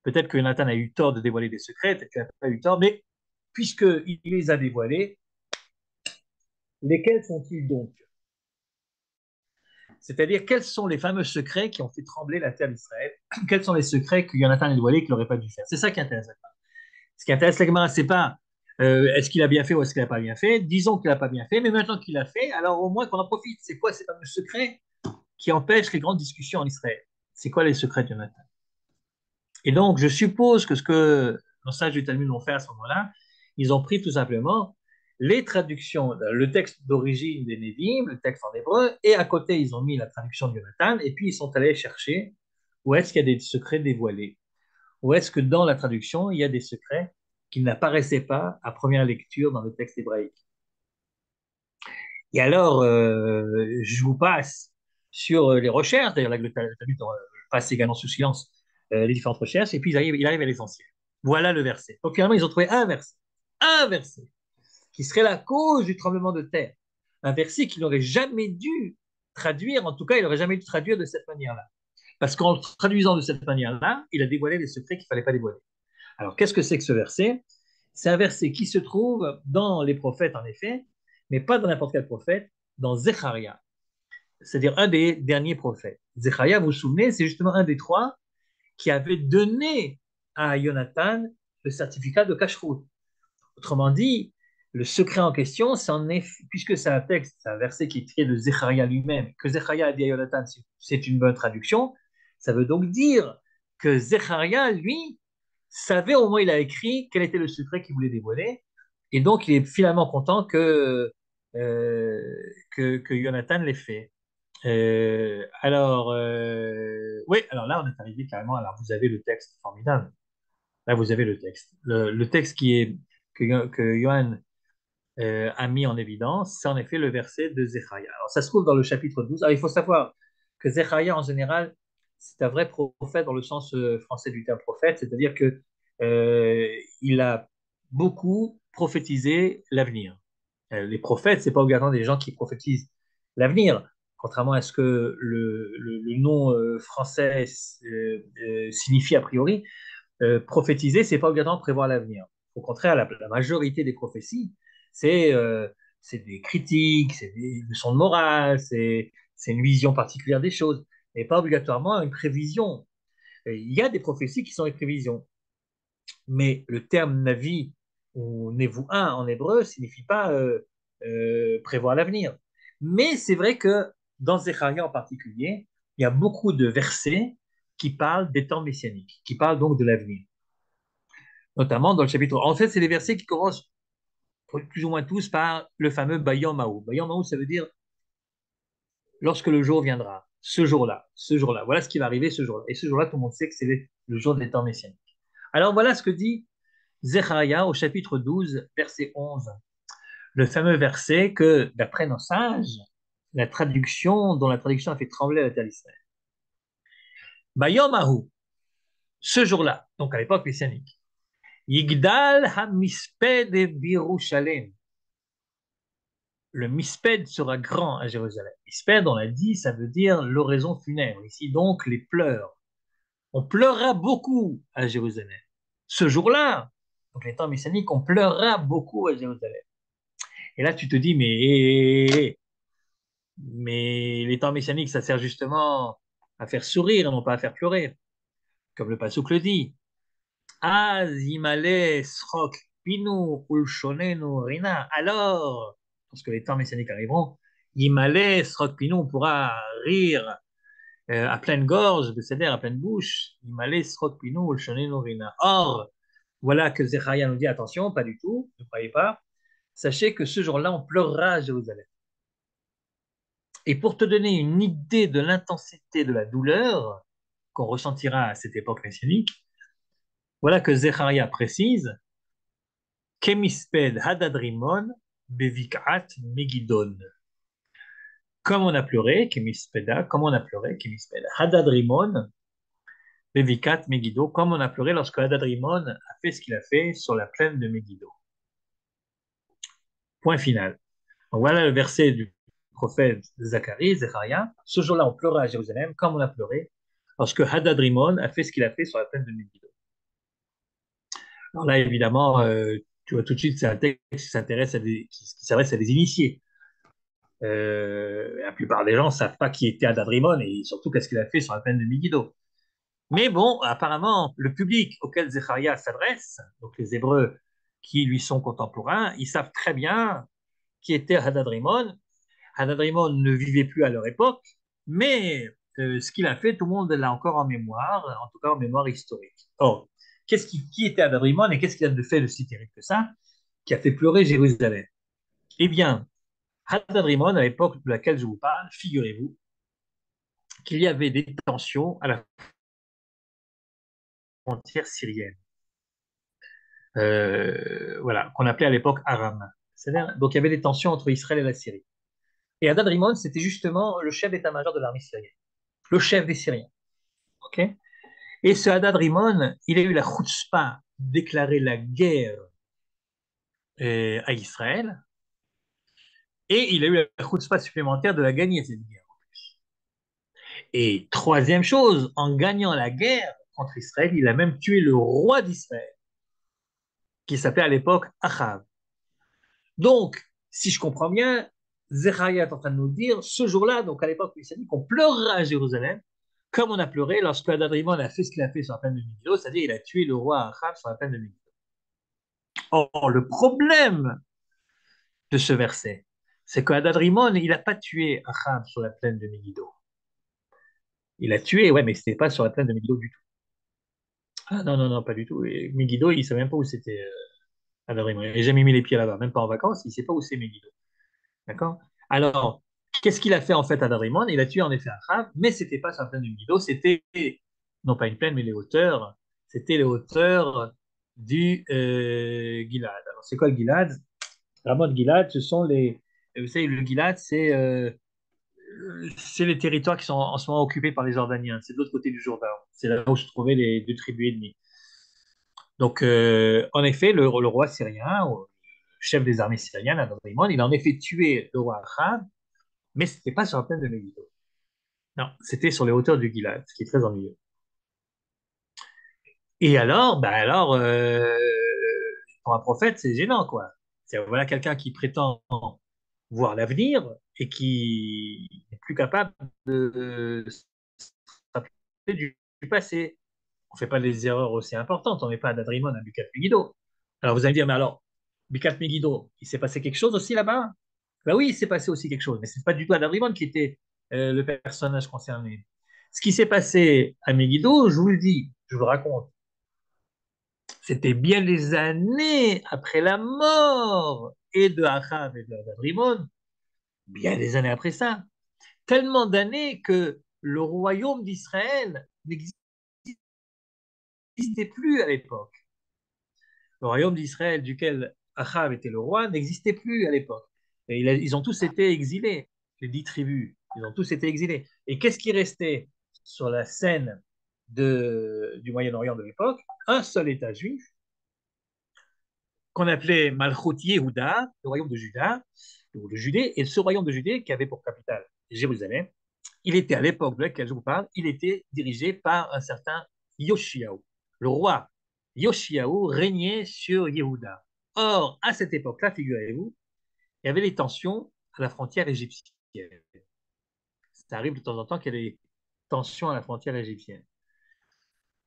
peut-être que Nathan a eu tort de dévoiler des secrets, peut-être qu'il n'a pas eu tort, mais puisqu'il les a dévoilés, lesquels sont-ils donc? C'est-à-dire, quels sont les fameux secrets qui ont fait trembler la terre d'Israël? Quels sont les secrets que Jonathan a dévoilés qu'il n'aurait pas dû faire? C'est ça qui intéresse la Gemara. Ce qui intéresse la Gemara, c'est pas est-ce qu'il a bien fait ou est-ce qu'il n'a pas bien fait. Disons qu'il n'a pas bien fait, mais maintenant qu'il a fait, alors au moins qu'on en profite. C'est quoi ces fameux secrets qui empêchent les grandes discussions en Israël? C'est quoi les secrets de Jonathan? Et donc, je suppose que ce que nos sages du Talmud ont fait à ce moment-là, ils ont pris tout simplement les traductions, le texte d'origine des Nevi'im, le texte en hébreu, et à côté, ils ont mis la traduction de Jonathan, et puis ils sont allés chercher ou est-ce qu'il y a des secrets dévoilés? Ou est-ce que dans la traduction, il y a des secrets qui n'apparaissaient pas à première lecture dans le texte hébraïque? Et alors, je vous passe sur les recherches, d'ailleurs, le Talmud passe également sous silence les différentes recherches, et puis il arrive à l'essentiel. Voilà le verset. Donc finalement, ils ont trouvé un verset, qui serait la cause du tremblement de terre. Un verset qu'il n'aurait jamais dû traduire, en tout cas, il n'aurait jamais dû traduire de cette manière-là. Parce qu'en le traduisant de cette manière-là, il a dévoilé les secrets qu'il ne fallait pas dévoiler. Alors, qu'est-ce que c'est que ce verset? C'est un verset qui se trouve dans les prophètes, en effet, mais pas dans n'importe quel prophète, dans Zecharia, c'est-à-dire un des derniers prophètes. Zecharia, vous vous souvenez, c'est justement un des trois qui avait donné à Jonathan le certificat de cacheroute. Autrement dit, le secret en question, puisque c'est un texte, c'est un verset qui est tiré de Zecharia lui-même, que Zecharia a dit à Jonathan, c'est une bonne traduction, ça veut donc dire que Zecharia, lui, savait au moment où il a écrit quel était le secret qu'il voulait dévoiler, et donc il est finalement content euh, que Jonathan l'ait fait. Oui, alors là, on est arrivé carrément. Alors, vous avez le texte formidable. Là, vous avez le texte. Le texte que Johan a mis en évidence, c'est en effet le verset de Zechariah. Alors, ça se trouve dans le chapitre 12. Alors, il faut savoir que Zechariah, en général, c'est un vrai prophète dans le sens français du terme prophète, c'est-à-dire que il a beaucoup prophétisé l'avenir. Les prophètes, c'est pas obligatoirement des gens qui prophétisent l'avenir, contrairement à ce que le nom français signifie a priori. Prophétiser, c'est pas obligatoirement prévoir l'avenir. Au contraire, la majorité des prophéties, c'est euh, c'est des critiques, c'est des leçons de morale, c'est une vision particulière des choses, et pas obligatoirement une prévision. Et il y a des prophéties qui sont des prévisions, mais le terme navi ou nevuah en hébreu signifie pas prévoir l'avenir. Mais c'est vrai que dans Zechariah en particulier, il y a beaucoup de versets qui parlent des temps messianiques, qui parlent donc de l'avenir, notamment dans le chapitre. En fait, c'est les versets qui commencent plus ou moins tous par le fameux Bayom Maou. Bayom Maou, ça veut dire lorsque le jour viendra, ce jour-là. Voilà ce qui va arriver ce jour-là. Et ce jour-là, tout le monde sait que c'est le jour des temps messianiques. Alors voilà ce que dit Zechariah au chapitre 12, verset 11. Le fameux verset que, d'après nos sages, dont la traduction a fait trembler la terre d'Israël. Bayom Ahu, ce jour-là, donc à l'époque messianique, Yigdal ha-misped Birushalem. Le misped sera grand à Jérusalem. Misped, on l'a dit, ça veut dire l'oraison funèbre. Ici, donc, les pleurs. On pleurera beaucoup à Jérusalem. Ce jour-là, donc les temps messianiques, on pleurera beaucoup à Jérusalem. Et là, tu te dis, mais les temps messianiques, ça sert justement à faire sourire, non pas à faire pleurer, comme le Passouk le dit. Az imale srok pinu ulshonenu rina. Alors, lorsque les temps messianiques arriveront, imale srok pinu, on pourra rire à pleine gorge, de céder à pleine bouche. Imale srok pinu ulshonenu rina. Or, voilà que Zechariah nous dit attention, pas du tout, ne croyez pas. Sachez que ce jour-là, on pleurera à Jérusalem. Et pour te donner une idée de l'intensité de la douleur qu'on ressentira à cette époque messianique, voilà que Zechariah précise Kemisped Hadadrimon Bevik'at Megidon. Comme on a pleuré, Kemispeda, comme on a pleuré, Kemisped Hadadrimon Bevikat Megiddo, comme on a pleuré lorsque Hadadrimon a fait ce qu'il a fait sur la plaine de Megiddo. Point final. Donc voilà le verset du prophète Zacharie, Zechariah. Ce jour-là, on pleurait à Jérusalem, comme on a pleuré lorsque Hadadrimon a fait ce qu'il a fait sur la plaine de Megiddo. Alors là, évidemment, tu vois tout de suite, c'est un texte qui s'adresse à des initiés. La plupart des gens ne savent pas qui était Hadadrimon et surtout qu'est-ce qu'il a fait sur la plaine de Megiddo. Mais bon, apparemment, le public auquel Zechariah s'adresse, donc les Hébreux qui lui sont contemporains, ils savent très bien qui était Hadadrimon. Hadadrimon ne vivait plus à leur époque, mais ce qu'il a fait, tout le monde l'a encore en mémoire, en tout cas en mémoire historique. Or, qui était Hadadrimon et qu'est-ce qu'il a de fait de si terrible que ça, qui a fait pleurer Jérusalem? Eh bien, Hadadrimon, à l'époque de laquelle je vous parle, figurez-vous qu'il y avait des tensions à la frontière syrienne, voilà, qu'on appelait à l'époque Aram. C'est-à-dire, donc il y avait des tensions entre Israël et la Syrie. Et Hadad Rimon, c'était justement le chef d'état-major de l'armée syrienne, le chef des Syriens. Ok. Et ce Hadad Rimon, il a eu la chutzpah de déclarer la guerre à Israël, et il a eu la chutzpah supplémentaire de la gagner, cette guerre. Et troisième chose, en gagnant la guerre contre Israël, il a même tué le roi d'Israël, qui s'appelait à l'époque Achav. Donc, si je comprends bien, Zechariah est en train de nous dire, ce jour-là, donc à l'époque messianique, on pleurera à Jérusalem, comme on a pleuré lorsque Hadad-Rimon a fait ce qu'il a fait sur la plaine de Megiddo, c'est-à-dire il a tué le roi Achav sur la plaine de Megiddo. Or, le problème de ce verset, c'est que Hadad-Rimon, il n'a pas tué Achav sur la plaine de Megiddo. Il a tué, ouais, mais c'était pas sur la plaine de Megiddo du tout. Ah non, non, non, pas du tout. Et Megiddo, il ne sait même pas où c'était Hadad-Rimon. Il n'a jamais mis les pieds là-bas, même pas en vacances, il ne sait pas où c'est Megiddo. D'accord? Alors, qu'est-ce qu'il a fait en fait à Darimon? Il a tué en effet Achav, mais c'était pas sur la plaine du Megiddo, c'était non pas une plaine, mais les hauteurs. C'était les hauteurs du Gilad. Alors, c'est quoi le Gilad? Ramon Gilad, ce sont les. Vous savez, le Gilad, c'est les territoires qui sont en ce moment occupés par les Jordaniens. C'est de l'autre côté du Jourdain. C'est là où se trouvaient les deux tribus ennemies. Donc, en effet, le roi syrien, ou le chef des armées syriennes, Adad-Rimon, il a en effet tué le roi Achav, mais ce n'était pas sur la plaine de Megiddo. Non, c'était sur les hauteurs du Gilad, ce qui est très ennuyeux. Et alors, pour un prophète, c'est gênant, quoi. Voilà quelqu'un qui prétend voir l'avenir et qui n'est plus capable de se rappeler du passé. On ne fait pas des erreurs aussi importantes. On n'est pas à Dadrimon, à Bucat Megiddo. Alors vous allez me dire, mais alors, Bucat Megiddo, il s'est passé quelque chose aussi là-bas? Ben oui, il s'est passé aussi quelque chose, mais ce n'est pas du tout Dadrimon qui était le personnage concerné. Ce qui s'est passé à Megiddo, je vous le dis, je vous le raconte, c'était bien des années après la mort et de Achav et de Dadrimon, bien des années après ça. Tellement d'années que le royaume d'Israël n'existait plus à l'époque. Le royaume d'Israël, duquel Achav était le roi, n'existait plus à l'époque. Et ils ont tous été exilés, les 10 tribus. Ils ont tous été exilés. Et qu'est-ce qui restait sur la scène du Moyen-Orient de l'époque? Un seul État juif qu'on appelait Malchut Yehuda, le royaume de Juda, ou de Judée. Et ce royaume de Judée, qui avait pour capitale Jérusalem, il était à l'époque de laquelle je vous parle, il était dirigé par un certain Yoshiaou. Le roi Yoshiaou régnait sur Yehuda. Or, à cette époque-là, figurez-vous, il y avait des tensions à la frontière égyptienne. Ça arrive de temps en temps qu'il y ait des tensions à la frontière égyptienne.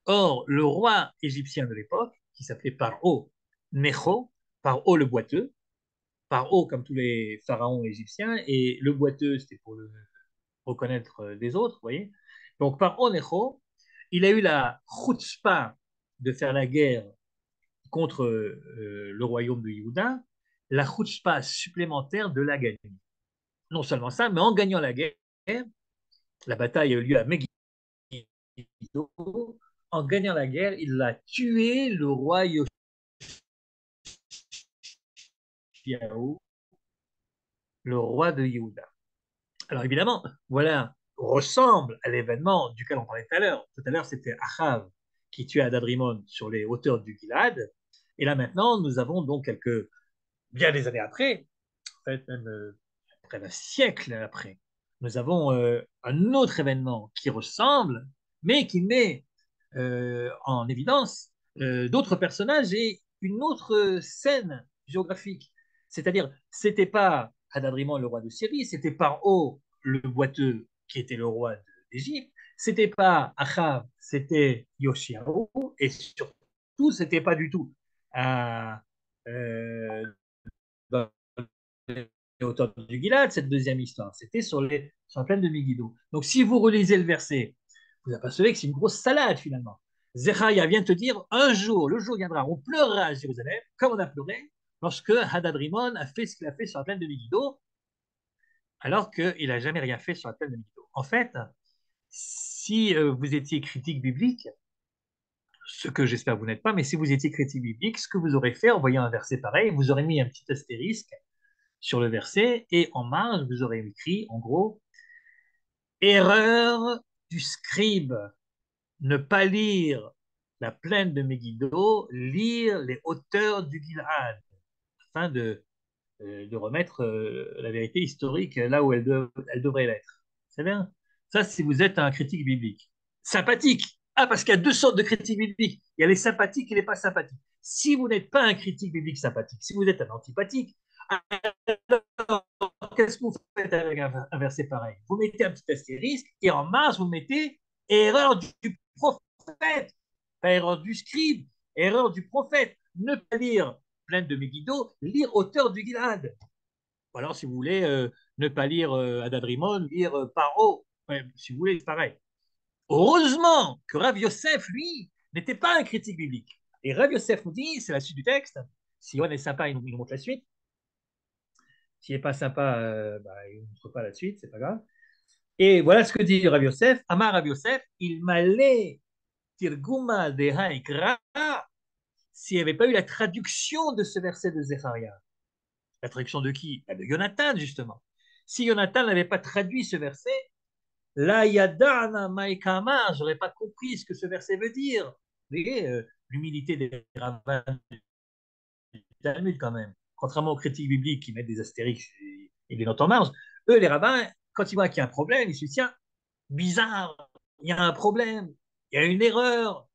Or, le roi égyptien de l'époque, qui s'appelait Paro Necho, Paro le boiteux, Paro comme tous les pharaons égyptiens, et le boiteux, c'était pour le reconnaître des autres, vous voyez. Donc, Paro Necho, il a eu la chutzpah de faire la guerre contre le royaume de Yehuda, la chutzpah supplémentaire de la gagner. Non seulement ça, mais en gagnant la guerre, la bataille a eu lieu à Megiddo, en gagnant la guerre, il a tué le roi Yoshiaou, le roi de Yehuda. Alors évidemment, voilà, ressemble à l'événement duquel on parlait tout à l'heure. Tout à l'heure, c'était Achav qui tuait Adad-Rimon sur les hauteurs du Gilad. Et là maintenant, nous avons donc bien des années après, en fait, même près d'un siècle après, nous avons un autre événement qui ressemble, mais qui met en évidence d'autres personnages et une autre scène géographique. C'est-à-dire, c'était pas Hadadriman le roi de Syrie, c'était Paro le boiteux qui était le roi d'Égypte, c'était pas Achav, c'était Yoshiaou, et surtout, c'était pas du tout à, dans les hauteurs du Gilad, cette deuxième histoire. C'était sur la plaine de Megiddo. Donc, si vous relisez le verset, vous apercevez que c'est une grosse salade finalement. Zechariah vient te dire un jour, le jour viendra, on pleurera à Jérusalem, comme on a pleuré lorsque Hadad-Rimon a fait ce qu'il a fait sur la plaine de Megiddo, alors qu'il n'a jamais rien fait sur la plaine de Megiddo. En fait, si vous étiez critique biblique, ce que j'espère que vous n'êtes pas, mais si vous étiez critique biblique, ce que vous aurez fait en voyant un verset pareil, vous aurez mis un petit astérisque sur le verset et en marge, vous aurez écrit, en gros, erreur du scribe, ne pas lire la plaine de Megiddo, lire les hauteurs du Gil'ad, afin de remettre la vérité historique là où elle devrait l'être. C'est bien. Ça, si vous êtes un critique biblique. Sympathique. Ah, parce qu'il y a deux sortes de critiques bibliques. Il y a les sympathiques et les pas sympathiques. Si vous n'êtes pas un critique biblique sympathique, si vous êtes un antipathique, alors, qu'est-ce que vous faites avec un verset pareil? Vous mettez un petit astérisque et en marge, vous mettez erreur du prophète, pas erreur du scribe, erreur du prophète. Ne pas lire pleine de Megiddo, lire auteur du Gilad. Ou alors, si vous voulez, ne pas lire Adadrimon, lire Paro. Ouais, si vous voulez, c'est pareil. Heureusement que Rav Yosef, lui, n'était pas un critique biblique. Et Rav Yosef nous dit, c'est la suite du texte, si on est sympa, il nous montre la suite. S'il n'est pas sympa, il ne montre pas la suite, c'est pas grave. Et voilà ce que dit Rav Yosef. Amar Rav Yosef, il m'allait tirguma de haikra s'il n'y avait pas eu la traduction de ce verset de Zecharia. La traduction de qui? De Jonathan, justement. Si Jonathan n'avait pas traduit ce verset, la yadana maikama, j'aurais pas compris ce que ce verset veut dire. Vous voyez, l'humilité des rabbins du Talmud, quand même. Contrairement aux critiques bibliques qui mettent des astérix et des notes en marge, eux, les rabbins, quand ils voient qu'il y a un problème, ils se disent, tiens, bizarre, il y a un problème, il y a une erreur,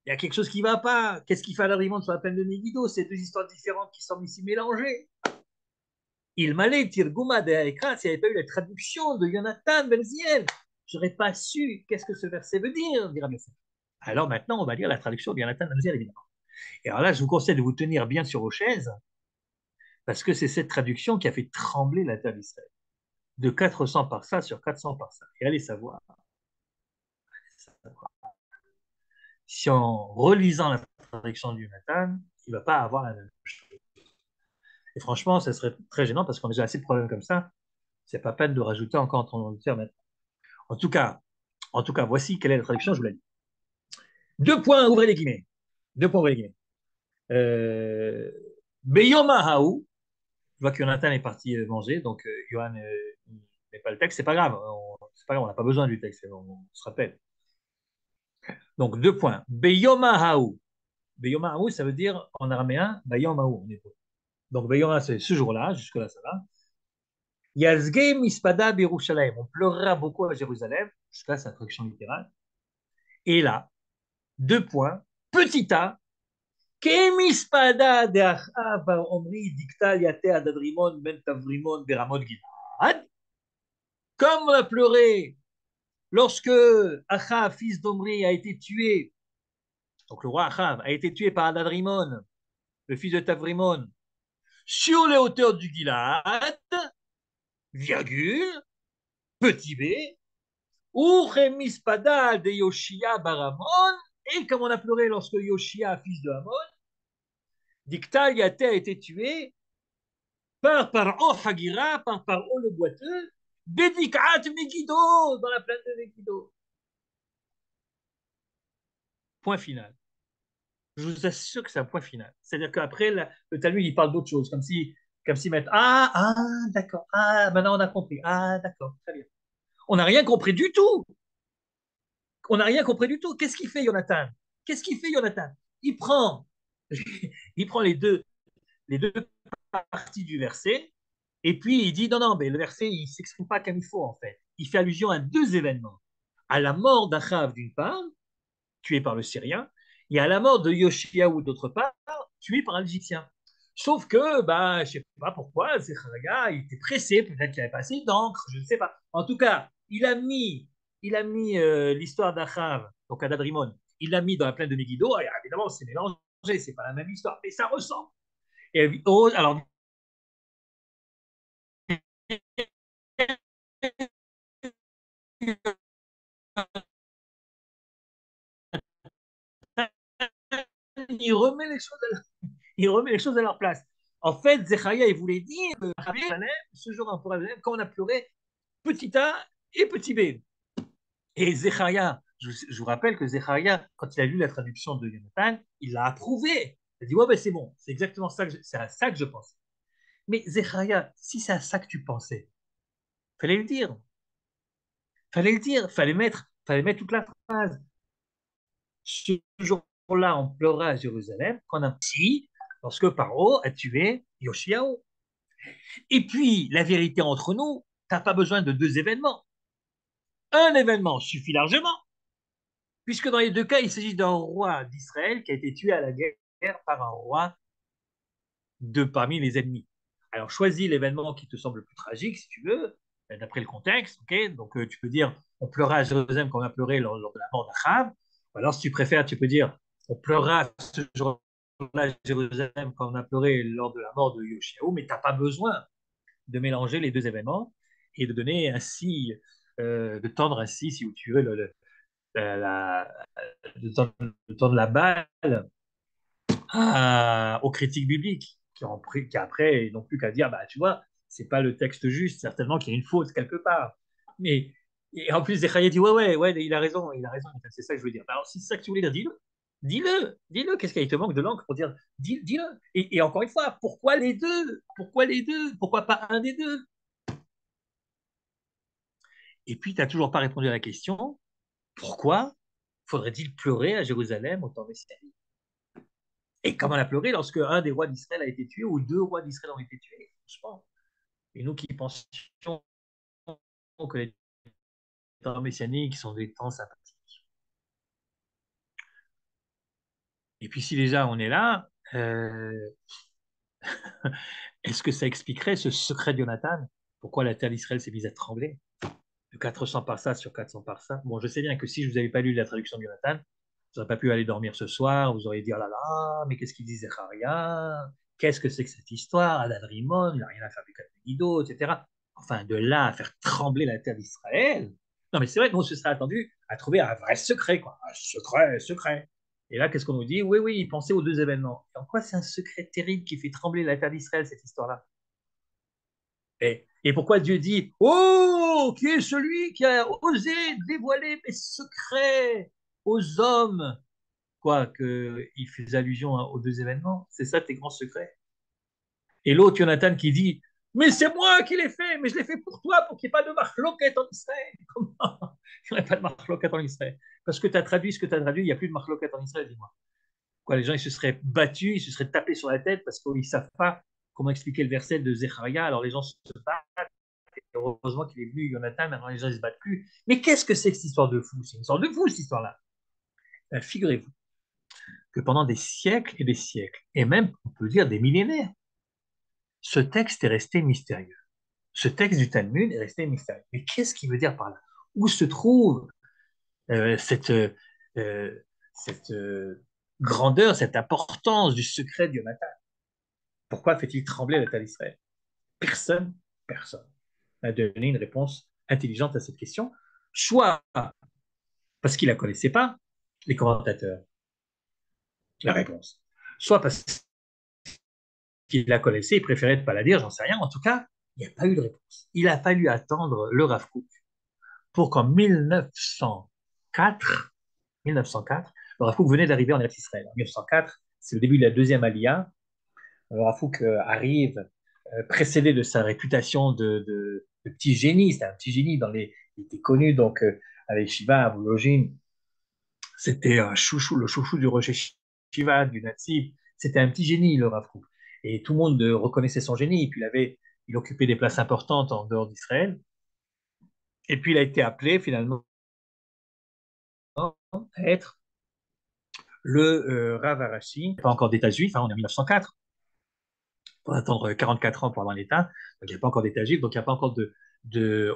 il y a quelque chose qui ne va pas. Qu'est-ce qui fait à l'arrivée sur la plaine de Megiddo? C'est deux histoires différentes qui semblent ici mélangées. Il m'allait Tirguma de Haïkra s'il n'y avait pas eu la traduction de Jonathan Benziel. Je n'aurais pas su qu'est-ce que ce verset veut dire, dira Besset. Alors maintenant, on va lire la traduction de Jonathan Benziel, évidemment. Et alors là, je vous conseille de vous tenir bien sur vos chaises, parce que c'est cette traduction qui a fait trembler la terre d'Israël. De 400 par ça sur 400 par ça. Et allez savoir, si en relisant la traduction de Jonathan, il ne va pas avoir la même chose. Et franchement, ça serait très gênant parce qu'on a déjà assez de problèmes comme ça. C'est pas peine de rajouter encore un traducteur maintenant. En tout cas, voici quelle est la traduction, je vous l'ai dit. Deux points, ouvrez les guillemets. Deux points, ouvrez les guillemets. Beyoma Haou, je vois que Jonathan est parti manger, donc Johan n'est pas le texte, c'est pas grave, on n'a pas besoin du texte, on se rappelle. Donc deux points. Beyoma Haou. Beyoma Haou, ça veut dire en araméen, Bayom Haou en hébreu. Donc Beyoma, c'est ce jour-là, jusque-là ça va. Yazge Mispada Birushalayim, on pleurera beaucoup à Jérusalem, jusque-là c'est la traduction littérale. Et là, deux points, petit a, Kemispada de Achav Omri dicta yate adadrimon ben tavrimon beramot Gilad. Comme on a pleuré lorsque Achav, fils d'Omri, a été tué, donc le roi Achav a été tué par Adadrimon, le fils de Tavrimon, sur les hauteurs du Gilad, virgule, petit b, ou Kemispada de Yoshia baramon, et comme on a pleuré lorsque Yoshia, fils de Amon, dicta yate a été tué par Paro Hagira, par Paro le boiteux, Bédikat Megiddo, dans la plaine de Megiddo. Point final. Je vous assure que c'est un point final. C'est-à-dire qu'après, le Talmud, il parle d'autre chose, comme si mettre d'accord, maintenant on a compris, d'accord, très bien. On n'a rien compris du tout. On n'a rien compris du tout. Qu'est-ce qu'il fait, Jonathan? Qu'est-ce qu'il fait, Jonathan? Il prend, il prend les deux parties du verset. Et puis, il dit, non, non, mais le verset, il ne s'exprime pas comme il faut, en fait. Il fait allusion à deux événements. À la mort d'Achav, d'une part, tué par le Syrien, et à la mort de Yoshiaou, d'autre part, tué par l'Égyptien. Sauf que, je ne sais pas pourquoi, Zechariah, il était pressé, peut-être qu'il avait pas assez d'encre, je ne sais pas. En tout cas, il a mis l'histoire d'Achav, donc à Adadrimon, il l'a mis dans la plaine de Megiddo, et évidemment, c'est mélangé, c'est pas la même histoire, mais ça ressemble. Et, alors, il remet les choses il remet les choses à leur place. En fait, Zecharia, il voulait dire, ce jour quand on a pleuré, petit A et petit B. Et Zecharia, je vous rappelle que Zecharia, quand il a lu la traduction de Jonathan, il l'a approuvé. Il a dit, ouais, ben c'est bon, c'est exactement ça, c'est à ça que je pensais. Mais Zecharia, si c'est à ça que tu pensais, fallait le dire. Fallait le dire, fallait mettre toute la phrase. Ce jour-là, on pleura à Jérusalem quand un petit, lorsque Paro a tué Yoshiao. Et puis, la vérité entre nous, t'as pas besoin de deux événements. Un événement suffit largement, puisque dans les deux cas, il s'agit d'un roi d'Israël qui a été tué à la guerre par un roi de parmi les ennemis. Alors, choisis l'événement qui te semble le plus tragique, si tu veux, d'après le contexte. Okay, donc, tu peux dire on pleura à Jérusalem comme on a pleuré lors de la mort d'Achab. Ou alors, si tu préfères, tu peux dire on pleura ce jour-là à Jérusalem comme on a pleuré lors de la mort de Yoshiaou, mais tu n'as pas besoin de mélanger les deux événements et de donner ainsi, de tendre ainsi, si tu veux, la, de tendre la balle aux critiques bibliques qui après n'ont plus qu'à dire, bah, tu vois, c'est pas le texte juste, certainement qu'il y a une faute quelque part. Mais et en plus, Zechariah dit, ouais, ouais, ouais, il a raison, c'est ça que je veux dire. Bah, alors, si c'est ça que tu voulais dire, dis-le. Dis-le, dis-le, qu'est-ce qu'il te manque de l'encre pour dire, dis-le. Et encore une fois, pourquoi les deux? Pourquoi les deux? Pourquoi pas un des deux? Et puis, tu n'as toujours pas répondu à la question, pourquoi faudrait-il pleurer à Jérusalem au temps messianique? Et comment on a pleuré lorsque un des rois d'Israël a été tué ou deux rois d'Israël ont été tués, franchement. Et nous qui pensions que les temps messianiques sont des temps sympathiques. Et puis si déjà on est là, est-ce que ça expliquerait ce secret de Jonathan? Pourquoi la terre d'Israël s'est mise à trembler de 400 par ça sur 400 par ça? Bon, je sais bien que si je vous avais pas lu la traduction de Jonathan, vous n'aurez pas pu aller dormir ce soir, vous auriez dit, oh là là, mais qu'est-ce qu'il disait Zacharia? Qu'est-ce que c'est que cette histoire? Adad Rimon, il n'a rien à faire avec Megiddo, etc. Enfin, de là à faire trembler la terre d'Israël. Non, mais c'est vrai que nous, on se serait attendu à trouver un vrai secret, quoi. Un secret, secret. Et là, qu'est-ce qu'on nous dit? Oui, oui, il pensait aux deux événements. Et en quoi c'est un secret terrible qui fait trembler la terre d'Israël, cette histoire-là? Et pourquoi Dieu dit, oh, qui est celui qui a osé dévoiler mes secrets aux hommes? Quoi, qu'il faisait allusion aux deux événements? C'est ça tes grands secrets? Et l'autre, Jonathan, qui dit, mais c'est moi qui l'ai fait, mais je l'ai fait pour toi, pour qu'il n'y ait pas de marloquette en Israël. Comment il n'y aurait pas de marloquette en Israël? Parce que tu as traduit ce que tu as traduit, il n'y a plus de marloquette en Israël, dis-moi. Quoi, les gens, ils se seraient battus, ils se seraient tapés sur la tête parce qu'ils ne savent pas comment expliquer le verset de Zecharia. Alors les gens se battent. Et heureusement qu'il est venu, Jonathan, maintenant les gens ne se battent plus. Mais qu'est-ce que c'est que cette histoire de fou? C'est une histoire de fou, cette histoire-là. Figurez-vous que pendant des siècles et des siècles, et même, on peut dire, des millénaires, ce texte est resté mystérieux. Ce texte du Talmud est resté mystérieux. Mais qu'est-ce qu'il veut dire par là? Où se trouve euh, cette, euh, cette grandeur, cette importance du secret de Jonathan? Pourquoi fait-il trembler la terre d'Israël? Personne, personne n'a donné une réponse intelligente à cette question, soit parce qu'il ne la connaissait pas, les commentateurs, la réponse, soit parce qu'il la connaissait, il préférait ne pas la dire, j'en sais rien. En tout cas, il n'y a pas eu de réponse. Il a fallu attendre le Rav Kook pour qu'en 1904, 1904, le Rav Kook venait d'arriver en Eretz Israël. En 1904, c'est le début de la deuxième Aliyah. Le Rav Kook arrive précédé de sa réputation de petit génie. C'était un petit génie il était connu donc à l'Yeshiva, à Volojin. C'était un chouchou, le chouchou du Rosh Yeshiva, du Nazi. C'était un petit génie, le Rav Kook. Et tout le monde reconnaissait son génie. Et puis il occupait des places importantes en dehors d'Israël. Et puis il a été appelé finalement à être le Rav Arashi. Pas encore d'État juif, hein, on est en 1904. Il faut attendre 44 ans pour avoir l'État. Donc il n'y a pas encore d'État juif, donc il n'y a pas encore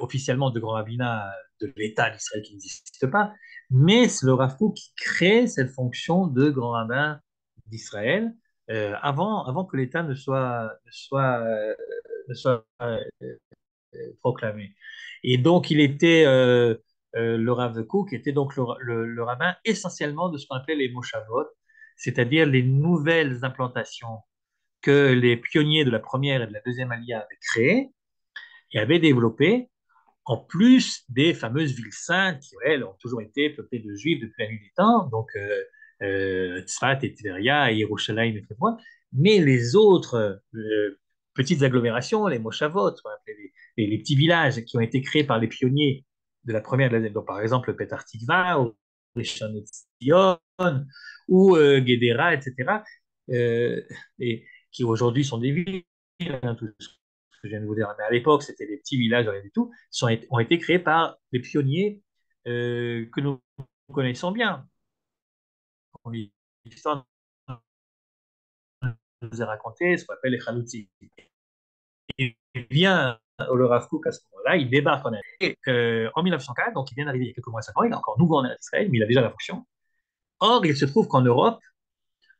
officiellement de grand rabbinat de l'État d'Israël qui n'existe pas. Mais c'est le Rav Kook qui crée cette fonction de grand rabbin d'Israël avant que l'État ne soit proclamé. Et donc, le Rav Kook était donc le rabbin essentiellement de ce qu'on appelait les Moshavot, c'est-à-dire les nouvelles implantations que les pionniers de la première et de la deuxième Aliyah avaient créées et avaient développées en plus des fameuses villes saintes qui, elles, ont toujours été peuplées de juifs depuis la nuit des temps, donc Tzfat et Tveria et Yerushalayim et Hebron, mais les autres petites agglomérations, les Moshavot, les petits villages qui ont été créés par les pionniers de la première, donc par exemple Petar Tikva ou Rishon LeZion ou Guédéra, etc., euh, et qui aujourd'hui sont des villes, hein, tout ce que je viens de vous dire. Mais à l'époque, c'était des petits villages, rien du tout, ont été créés par des pionniers que nous connaissons bien. L'histoire nous a raconté ce qu'on appelle les Khaloutsi. Il vient au Rav Kook à ce moment-là, il débarque en Israël en 1904, donc il vient d'arriver il y a quelques mois, 5 ans, il est encore nouveau en Israël, mais il a déjà la fonction. Or, il se trouve qu'en Europe,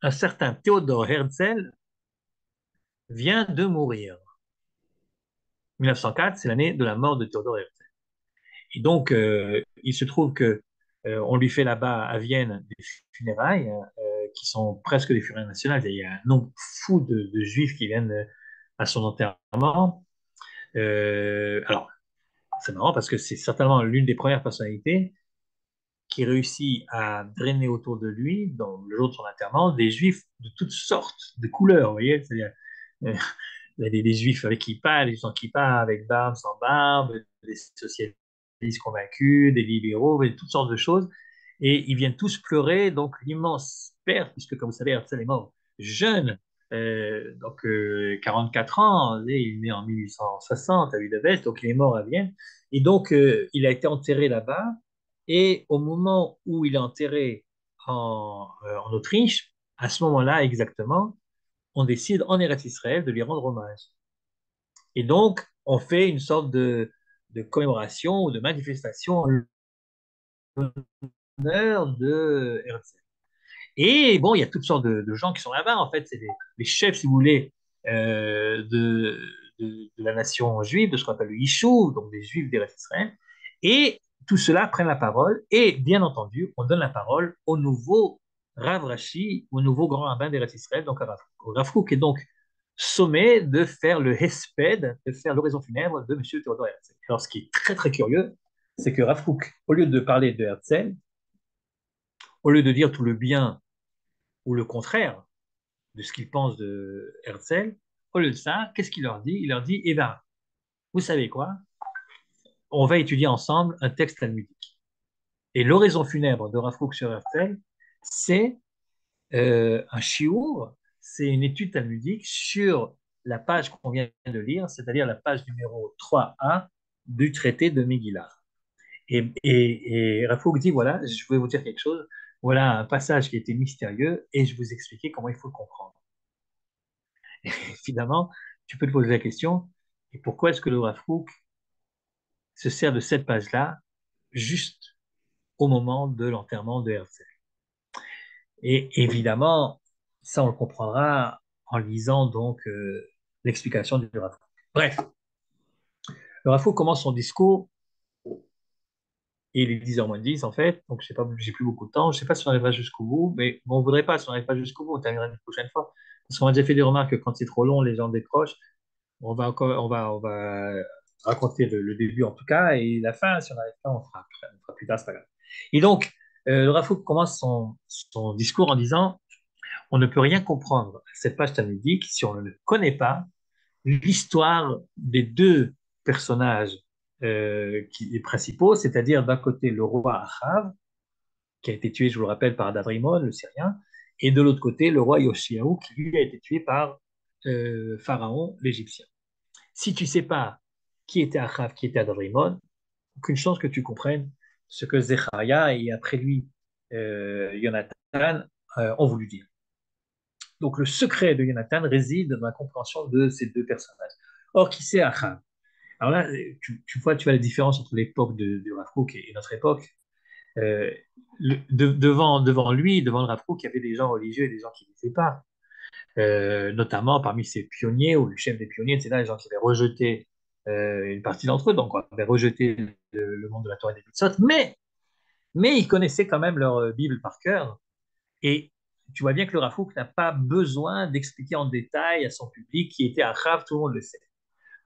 un certain Théodore Herzl vient de mourir. 1904, c'est l'année de la mort de Théodore Herzl. Et donc, il se trouve que on lui fait là-bas à Vienne des funérailles qui sont presque des funérailles nationales. Il y a un nombre fou de juifs qui viennent à son enterrement. Alors, c'est marrant parce que c'est certainement l'une des premières personnalités qui réussit à drainer autour de lui, dans le jour de son enterrement, des juifs de toutes sortes de couleurs. Vous voyez, c'est-à-dire, euh, il y a des juifs avec kippa, des juifs sans kippa, avec barbe, sans barbe, des socialistes convaincus, des libéraux, toutes sortes de choses. Et ils viennent tous pleurer, donc l'immense perte, puisque comme vous savez, Herzl est mort jeune, donc 44 ans, il est né en 1860 à Budapest, donc il est mort à Vienne. Et donc il a été enterré là-bas. Et au moment où il est enterré en Autriche, à ce moment-là exactement, on décide en Eretz Israël de lui rendre hommage. Et donc, on fait une sorte de commémoration ou de manifestation en l'honneur de Herzl. Et bon, il y a toutes sortes de gens qui sont là-bas. En fait, c'est les chefs, si vous voulez, de la nation juive, de ce qu'on appelle le Yishuv, donc des juifs d'Eretz Israël. Et tout cela prennent la parole. Et bien entendu, on donne la parole au nouveau Rav Rashi, au nouveau grand rabbin d'Eretz Israël, donc à Rav Kook, qui est donc sommé de faire le hesped, de faire l'oraison funèbre de M. Théodore Herzl. Alors, ce qui est très très curieux, c'est que Rav Kook, au lieu de parler de Herzl, au lieu de dire tout le bien ou le contraire de ce qu'ils pensent de Herzl, au lieu de ça, qu'est-ce qu'il leur dit? Il leur dit, eh bien, vous savez quoi? On va étudier ensemble un texte talmudique. Et l'oraison funèbre de Rav Kook sur Herzl, c'est un shiur, c'est une étude talmudique sur la page qu'on vient de lire, c'est-à-dire la page numéro 3a du traité de Megillah. Et Rav Kook dit, voilà, je vais vous dire quelque chose, voilà un passage qui était mystérieux et je vais vous expliquer comment il faut le comprendre. Et finalement, tu peux te poser la question, et pourquoi est-ce que le Rav Kook se sert de cette page-là juste au moment de l'enterrement de Herzl? Et évidemment, ça on le comprendra en lisant donc l'explication du Rav Kook. Bref, le Rav Kook commence son discours, et il est 10h moins 10 en fait, donc je sais pas, j'ai plus beaucoup de temps, je sais pas si on arrivera jusqu'au bout, mais bon, on voudrait pas, si on n'arrive pas jusqu'au bout, on terminera une prochaine fois. Parce qu'on a déjà fait des remarques que quand c'est trop long, les gens décrochent. On va raconter le début en tout cas, et la fin, si on n'arrive pas, on fera plus tard, c'est pas grave. Et donc, le Rav Kook commence son discours en disant, on ne peut rien comprendre à cette page talmudique si on ne connaît pas l'histoire des deux personnages les principaux, c'est-à-dire d'un côté le roi Achav, qui a été tué, je vous le rappelle, par Adadrimon, le Syrien, et de l'autre côté le roi Yoshiaou, qui lui a été tué par Pharaon, l'Égyptien. Si tu ne sais pas qui était Achav, qui était Adadrimon, aucune chance que tu comprennes ce que Zecharia et après lui Jonathan ont voulu dire. Donc le secret de Jonathan réside dans la compréhension de ces deux personnages. Or, qui c'est Achav? Alors là, tu vois la différence entre l'époque de Rav Kook et notre époque. Euh, devant lui, devant le Rav Kook, il y avait des gens religieux et des gens qui ne l'étaient pas. Notamment parmi ces pionniers ou le chef des pionniers, etc., les gens qui avaient rejeté une partie d'entre eux, donc on avait rejeté le monde de la Torah et des Mitzvot, mais ils connaissaient quand même leur Bible par cœur. Et tu vois bien que le Rav Kook n'a pas besoin d'expliquer en détail à son public qui était Achav, tout le monde le sait.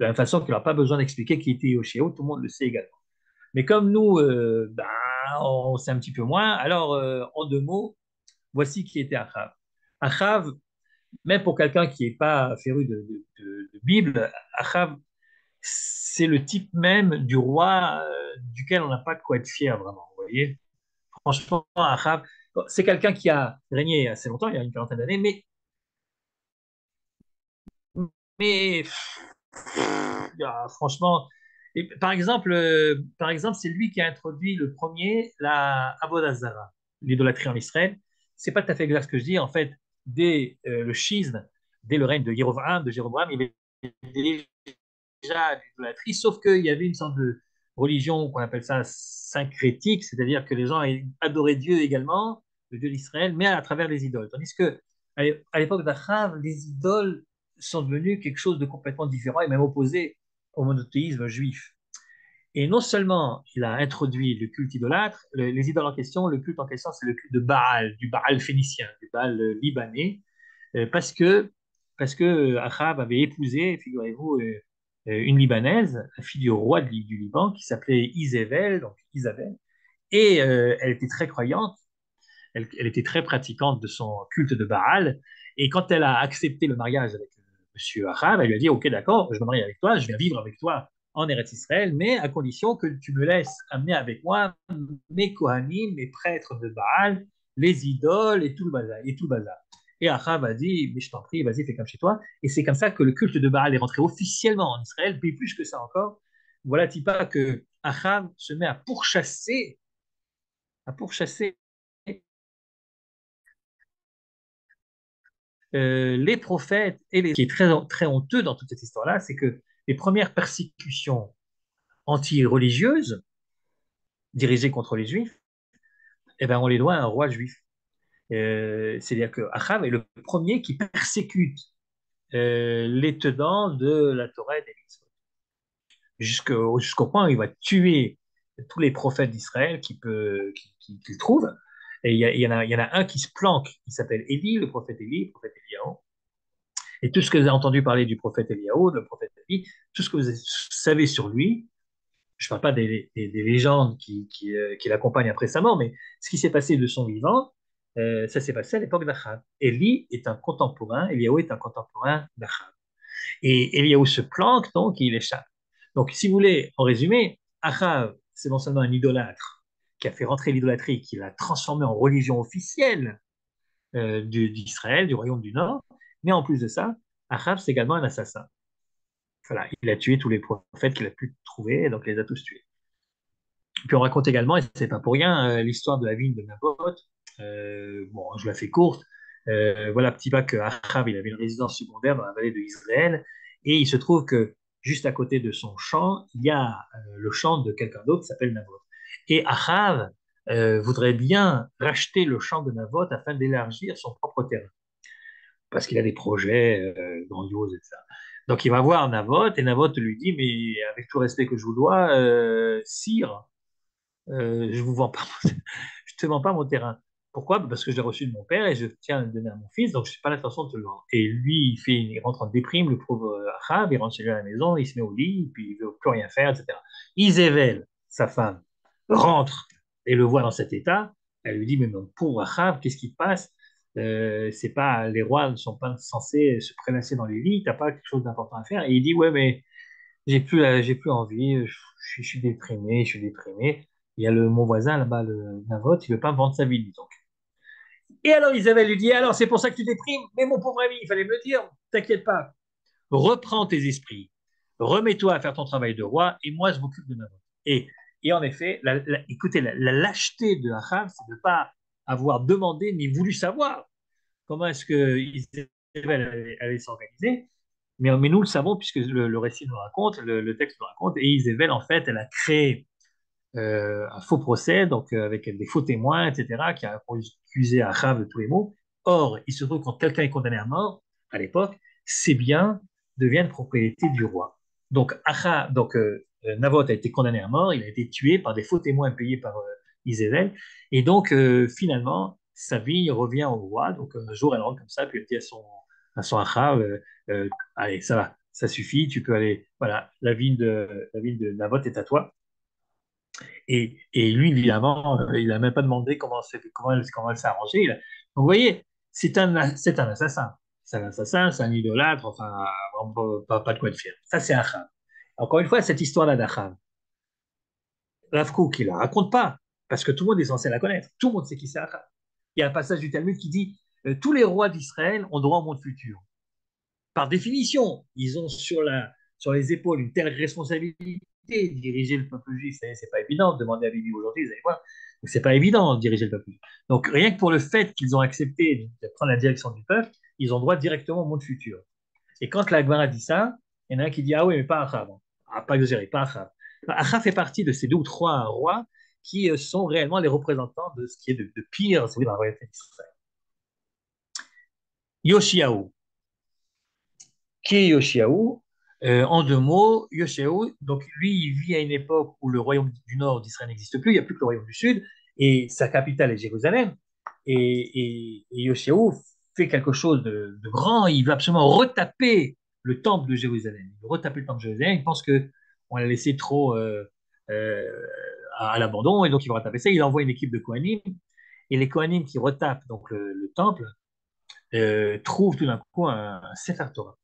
De la même façon qu'il n'a pas besoin d'expliquer qui était Yoshio, tout le monde le sait également. Mais comme nous, on sait un petit peu moins, alors en deux mots, voici qui était Achav. Achav, même pour quelqu'un qui n'est pas féru de Bible, Achav, c'est le type même du roi duquel on n'a pas de quoi être fier, vraiment. Vous voyez? Franchement, Achav, c'est quelqu'un qui a régné assez longtemps, il y a une quarantaine d'années, mais franchement, et par exemple, c'est lui qui a introduit le premier la Avodah Zarah, l'idolâtrie en Israël. C'est pas tout à fait exact ce que je dis. En fait, dès le schisme, dès le règne de Jéroboam, il y avait déjà l'idolâtrie, sauf qu'il y avait une sorte de religion qu'on appelle ça syncrétique, c'est-à-dire que les gens adoraient Dieu également, le Dieu d'Israël, mais à travers les idoles. Tandis que à l'époque d'Achav, les idoles sont devenues quelque chose de complètement différent et même opposé au monothéisme juif. Et non seulement il a introduit le culte idolâtre, les idoles en question, le culte en question, c'est le culte de Baal, du Baal phénicien, du Baal libanais, euh, parce que, parce que Achab avait épousé, figurez-vous, une Libanaise, la fille du roi du Liban, qui s'appelait Isabelle, donc Isabelle, et elle était très croyante, elle était très pratiquante de son culte de Baal, et quand elle a accepté le mariage avec Monsieur Achab, elle lui a dit, ok, d'accord, je me marie avec toi, je viens vivre avec toi en Eretz Israël, mais à condition que tu me laisses amener avec moi mes Kohanim, mes prêtres de Baal, les idoles et tout le bazar. Et Achab a dit, mais je t'en prie, vas-y, fais comme chez toi. Et c'est comme ça que le culte de Baal est rentré officiellement en Israël, mais plus que ça encore. Voilà, Tipa, que Achab se met à pourchasser les prophètes et les... Ce qui est très, très honteux dans toute cette histoire-là, c'est que les premières persécutions anti-religieuses dirigées contre les Juifs, eh ben, on les doit à un roi juif. C'est-à-dire que Achav est le premier qui persécute les tenants de la Torah et des mitzvot. Jusqu'au point où il va tuer tous les prophètes d'Israël qu'il trouve. Et il y en a un qui se planque, qui s'appelle Élie, le prophète Éliaou. Et tout ce que vous avez entendu parler du prophète Éliaou, le prophète Élie, tout ce que vous savez sur lui, je ne parle pas des légendes qui l'accompagnent après sa mort, mais ce qui s'est passé de son vivant, ça s'est passé à l'époque d'Achab. Élie est un contemporain, Éliaou est un contemporain d'Achab. Et Éliaou se planque, donc il échappe. Donc, si vous voulez, en résumé, Achab, c'est non seulement un idolâtre qui a fait rentrer l'idolâtrie, qui l'a transformé en religion officielle d'Israël, du royaume du Nord, mais en plus de ça, Achab, c'est également un assassin. Voilà, il a tué tous les prophètes qu'il a pu trouver, donc il les a tous tués. Puis on raconte également, et c'est pas pour rien, l'histoire de la vigne de Naboth. Bon, je la fais courte. Voilà, petit pas que Achab, il avait une résidence secondaire dans la vallée de Israël, et il se trouve que juste à côté de son champ, il y a le champ de quelqu'un d'autre qui s'appelle Naboth. Et Achab voudrait bien racheter le champ de Naboth afin d'élargir son propre terrain, parce qu'il a des projets grandioses, etc. Donc il va voir Naboth, et Naboth lui dit, mais avec tout le respect que je vous dois, sire, je vous vends pas, je te vends pas mon terrain. Pourquoi? Parce que je l'ai reçu de mon père et je tiens à le donner à mon fils, donc je n'ai pas l'intention de te le vendre. Et lui, il rentre en déprime, le pauvre Achab, il rentre chez lui à la maison, il se met au lit, puis il veut plus rien faire, etc. Isabelle, sa femme, rentre et le voit dans cet état. Elle lui dit, mais mon pauvre Achab, qu'est-ce qui te passe? C'est pas, les rois ne sont pas censés se prélasser dans les lits, t'as pas quelque chose d'important à faire. Et il dit, ouais, mais j'ai plus envie, je suis déprimé, je suis déprimé. Il y a mon voisin là-bas, le Navoth, il veut pas me vendre sa ville, donc. Et alors Isabelle lui dit, alors c'est pour ça que tu déprimes, mais mon pauvre ami, il fallait me le dire, t'inquiète pas, reprends tes esprits, remets-toi à faire ton travail de roi, et moi je m'occupe de Navoth. Et en effet, écoutez, la lâcheté de Achab, c'est de ne pas avoir demandé ni voulu savoir comment est-ce que Isabelle allait s'organiser. Mais nous le savons puisque le récit nous raconte, le texte nous raconte, et Isabelle, en fait, elle a créé un faux procès, donc avec des faux témoins, etc., qui a accusé Achab de tous les maux. Or, il se trouve que quand quelqu'un est condamné à mort, à l'époque, ses biens deviennent propriété du roi. Donc, Naboth a été condamné à mort, il a été tué par des faux témoins payés par Isabelle, et donc, finalement, sa vie revient au roi. Donc, un jour, elle rentre comme ça, puis elle dit à son Achab, allez, ça va, ça suffit, tu peux aller, voilà, la ville de Navot est à toi. Et lui, évidemment, il n'a même pas demandé comment elle s'est arrangée. Donc, vous voyez, c'est un assassin. C'est un assassin, c'est un idolâtre, enfin, pas de quoi de fier. Ça, c'est Achab. Encore une fois, cette histoire-là d'Achab, Rav Kook, il la raconte pas, parce que tout le monde est censé la connaître. Tout le monde sait qui c'est Achab. Il y a un passage du Talmud qui dit tous les rois d'Israël ont droit au monde futur. Par définition, ils ont sur les épaules une telle responsabilité. Diriger le peuple juif, c'est pas évident. Demandez à Bibi aujourd'hui, vous allez voir. C'est pas évident de diriger le peuple juif. Donc, rien que pour le fait qu'ils ont accepté de prendre la direction du peuple, ils ont droit directement au monde futur. Et quand la Gemara dit ça, il y en a un qui dit ah oui, mais pas Achab. Ah, pas exagéré, pas Achab. Achab fait partie de ces deux ou trois rois qui sont réellement les représentants de ce qui est de pire, c'est dans la royauté d'Israël. Yoshiaou. Qui est Yoshiaou? En deux mots, Yoshiaou, donc lui, il vit à une époque où le royaume du nord d'Israël n'existe plus, il n'y a plus que le royaume du sud, et sa capitale est Jérusalem. Et Yoshiaou fait quelque chose de grand, il veut absolument retaper le temple de Jérusalem. Il veut retaper le temple de Jérusalem, il pense qu'on l'a laissé trop euh, à l'abandon, et donc il va retaper ça. Il envoie une équipe de Kohanim, et les Kohanim qui retapent donc le temple trouvent tout d'un coup un Sefer Torah.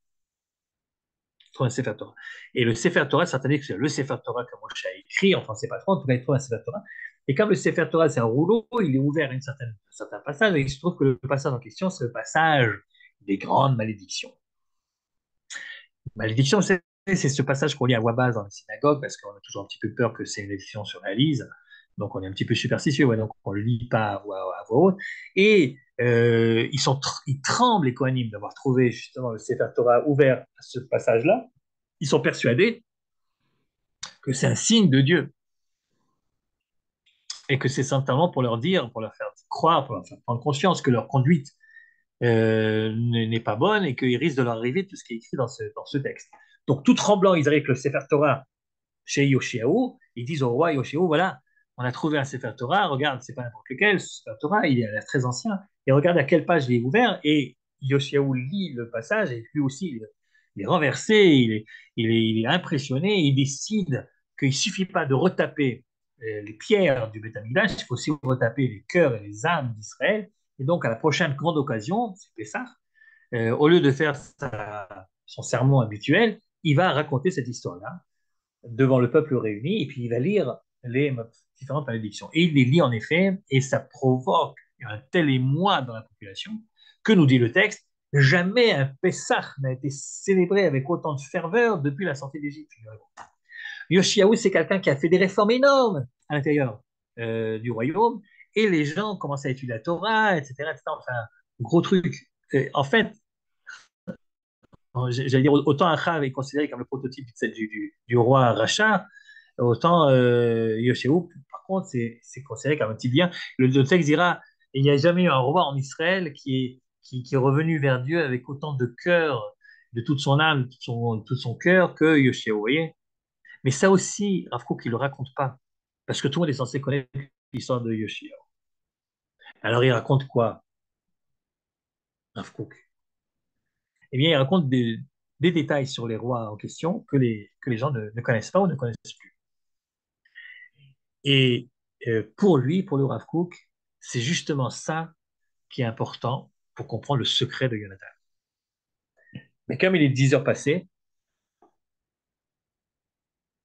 Trouve un Sefer Torah. Et le Sefer Torah, certains disent que c'est le Sefer Torah que Moshe a écrit, enfin, c'est pas trop, en tout cas, il trouve un Sefer Torah. Et comme le Sefer Torah, c'est un rouleau, il est ouvert à un certain passage, et il se trouve que le passage en question, c'est le passage des grandes malédictions. Malédiction, c'est ce passage qu'on lit à voix basse dans les synagogues, parce qu'on a toujours un petit peu peur que ces malédictions se réalisent. Donc, on est un petit peu superstitieux, ouais, donc on ne le lit pas à voix haute. Et ils tremblent, les Kohanim, d'avoir trouvé justement le Sefer Torah ouvert à ce passage-là. Ils sont persuadés que c'est un signe de Dieu et que c'est simplement pour leur dire, pour leur faire croire, pour leur faire prendre conscience que leur conduite n'est pas bonne et qu'il risque de leur arriver tout ce qui est écrit dans ce texte. Donc, tout tremblant, ils arrivent avec le Sefer Torah chez Yoshiaou, ils disent au roi Yoshiaou, voilà, on a trouvé un Sefer Torah, regarde, c'est pas n'importe lequel, ce Sefer Torah, il est très ancien, et regarde à quelle page il est ouvert, et Yoshiaou lit le passage, et lui aussi, il est renversé, il est impressionné, il décide qu'il ne suffit pas de retaper les pierres du Beth Amikdash, il faut aussi retaper les cœurs et les âmes d'Israël, et donc à la prochaine grande occasion, c'est Pessah, au lieu de faire son sermon habituel, il va raconter cette histoire-là devant le peuple réuni, et puis il va lire les différentes malédictions. Et il les lit en effet, et ça provoque un tel émoi dans la population que nous dit le texte, jamais un Pessah n'a été célébré avec autant de ferveur depuis la sortie d'Égypte. Yoshiaou, c'est quelqu'un qui a fait des réformes énormes à l'intérieur du royaume, et les gens commencent à étudier la Torah, etc. etc. Enfin, gros truc. En fait, j'allais dire, autant Achav est considéré comme le prototype du roi Racha, autant Yoshéu, par contre, c'est considéré comme un petit bien. Le texte dira, il n'y a jamais eu un roi en Israël qui est revenu vers Dieu avec autant de cœur, de toute son âme, tout son cœur que Yoshéu, vous voyez. Mais ça aussi, Rav Kook, il ne le raconte pas, parce que tout le monde est censé connaître l'histoire de Yoshéu. Alors il raconte quoi, Rav Kook? Eh bien, il raconte des détails sur les rois en question que les gens ne connaissent pas ou ne connaissent plus. Et pour lui, pour le Rav Kook, c'est justement ça qui est important pour comprendre le secret de Jonathan. Mais comme il est 10 heures passées,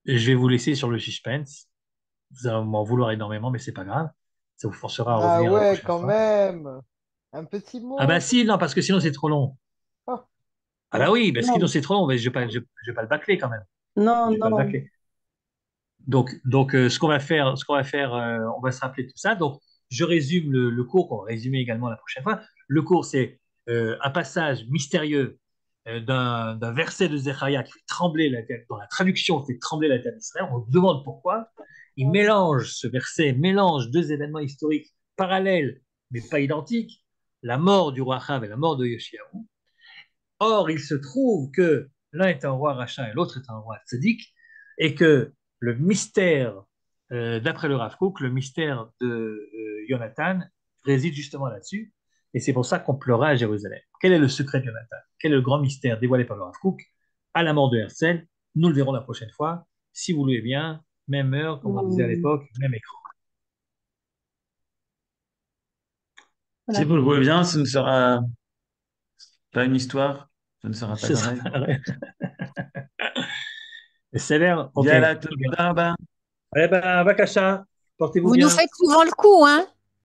je vais vous laisser sur le suspense. Vous allez m'en vouloir énormément, mais c'est pas grave. Ça vous forcera à Ah revenir la ouais, prochaine quand fois. même. Un petit Ah bah mot. si, non, parce que sinon c'est trop long. Ah, Ah bah oui, parce que sinon Non, c'est trop long, mais je vais pas le bâcler quand même. non, Je vais pas le non. bâcler. Donc, ce qu'on va faire, on va se rappeler tout ça. Donc, je résume le cours, qu'on va résumer également la prochaine fois. Le cours, c'est un passage mystérieux d'un verset de Zechariah qui fait trembler la terre, dans la traduction, fait trembler la terre d'Israël. On se demande pourquoi. Ce verset mélange deux événements historiques parallèles, mais pas identiques, la mort du roi Achav et la mort de Yoshiaou. Or, il se trouve que l'un est un roi rachat et l'autre est un roi tzaddik, et que le mystère, d'après le Rav Kook, le mystère de Jonathan réside justement là-dessus. Et c'est pour ça qu'on pleura à Jérusalem. Quel est le secret de Jonathan? Quel est le grand mystère dévoilé par le Rav Kook? à la mort de Herzl. Nous le verrons la prochaine fois. Si vous voulez bien, même heure, comme on disait à l'époque, même écran. Si Voilà. vous le voulez bien, ce ne sera pas une histoire, ce ne sera pas Ce sera pareil. sévère. OK. Yalla, Très bien. toda rabba. Eh ben, Vakasha, portez-vous Vous nous bien. faites souvent le coup, hein?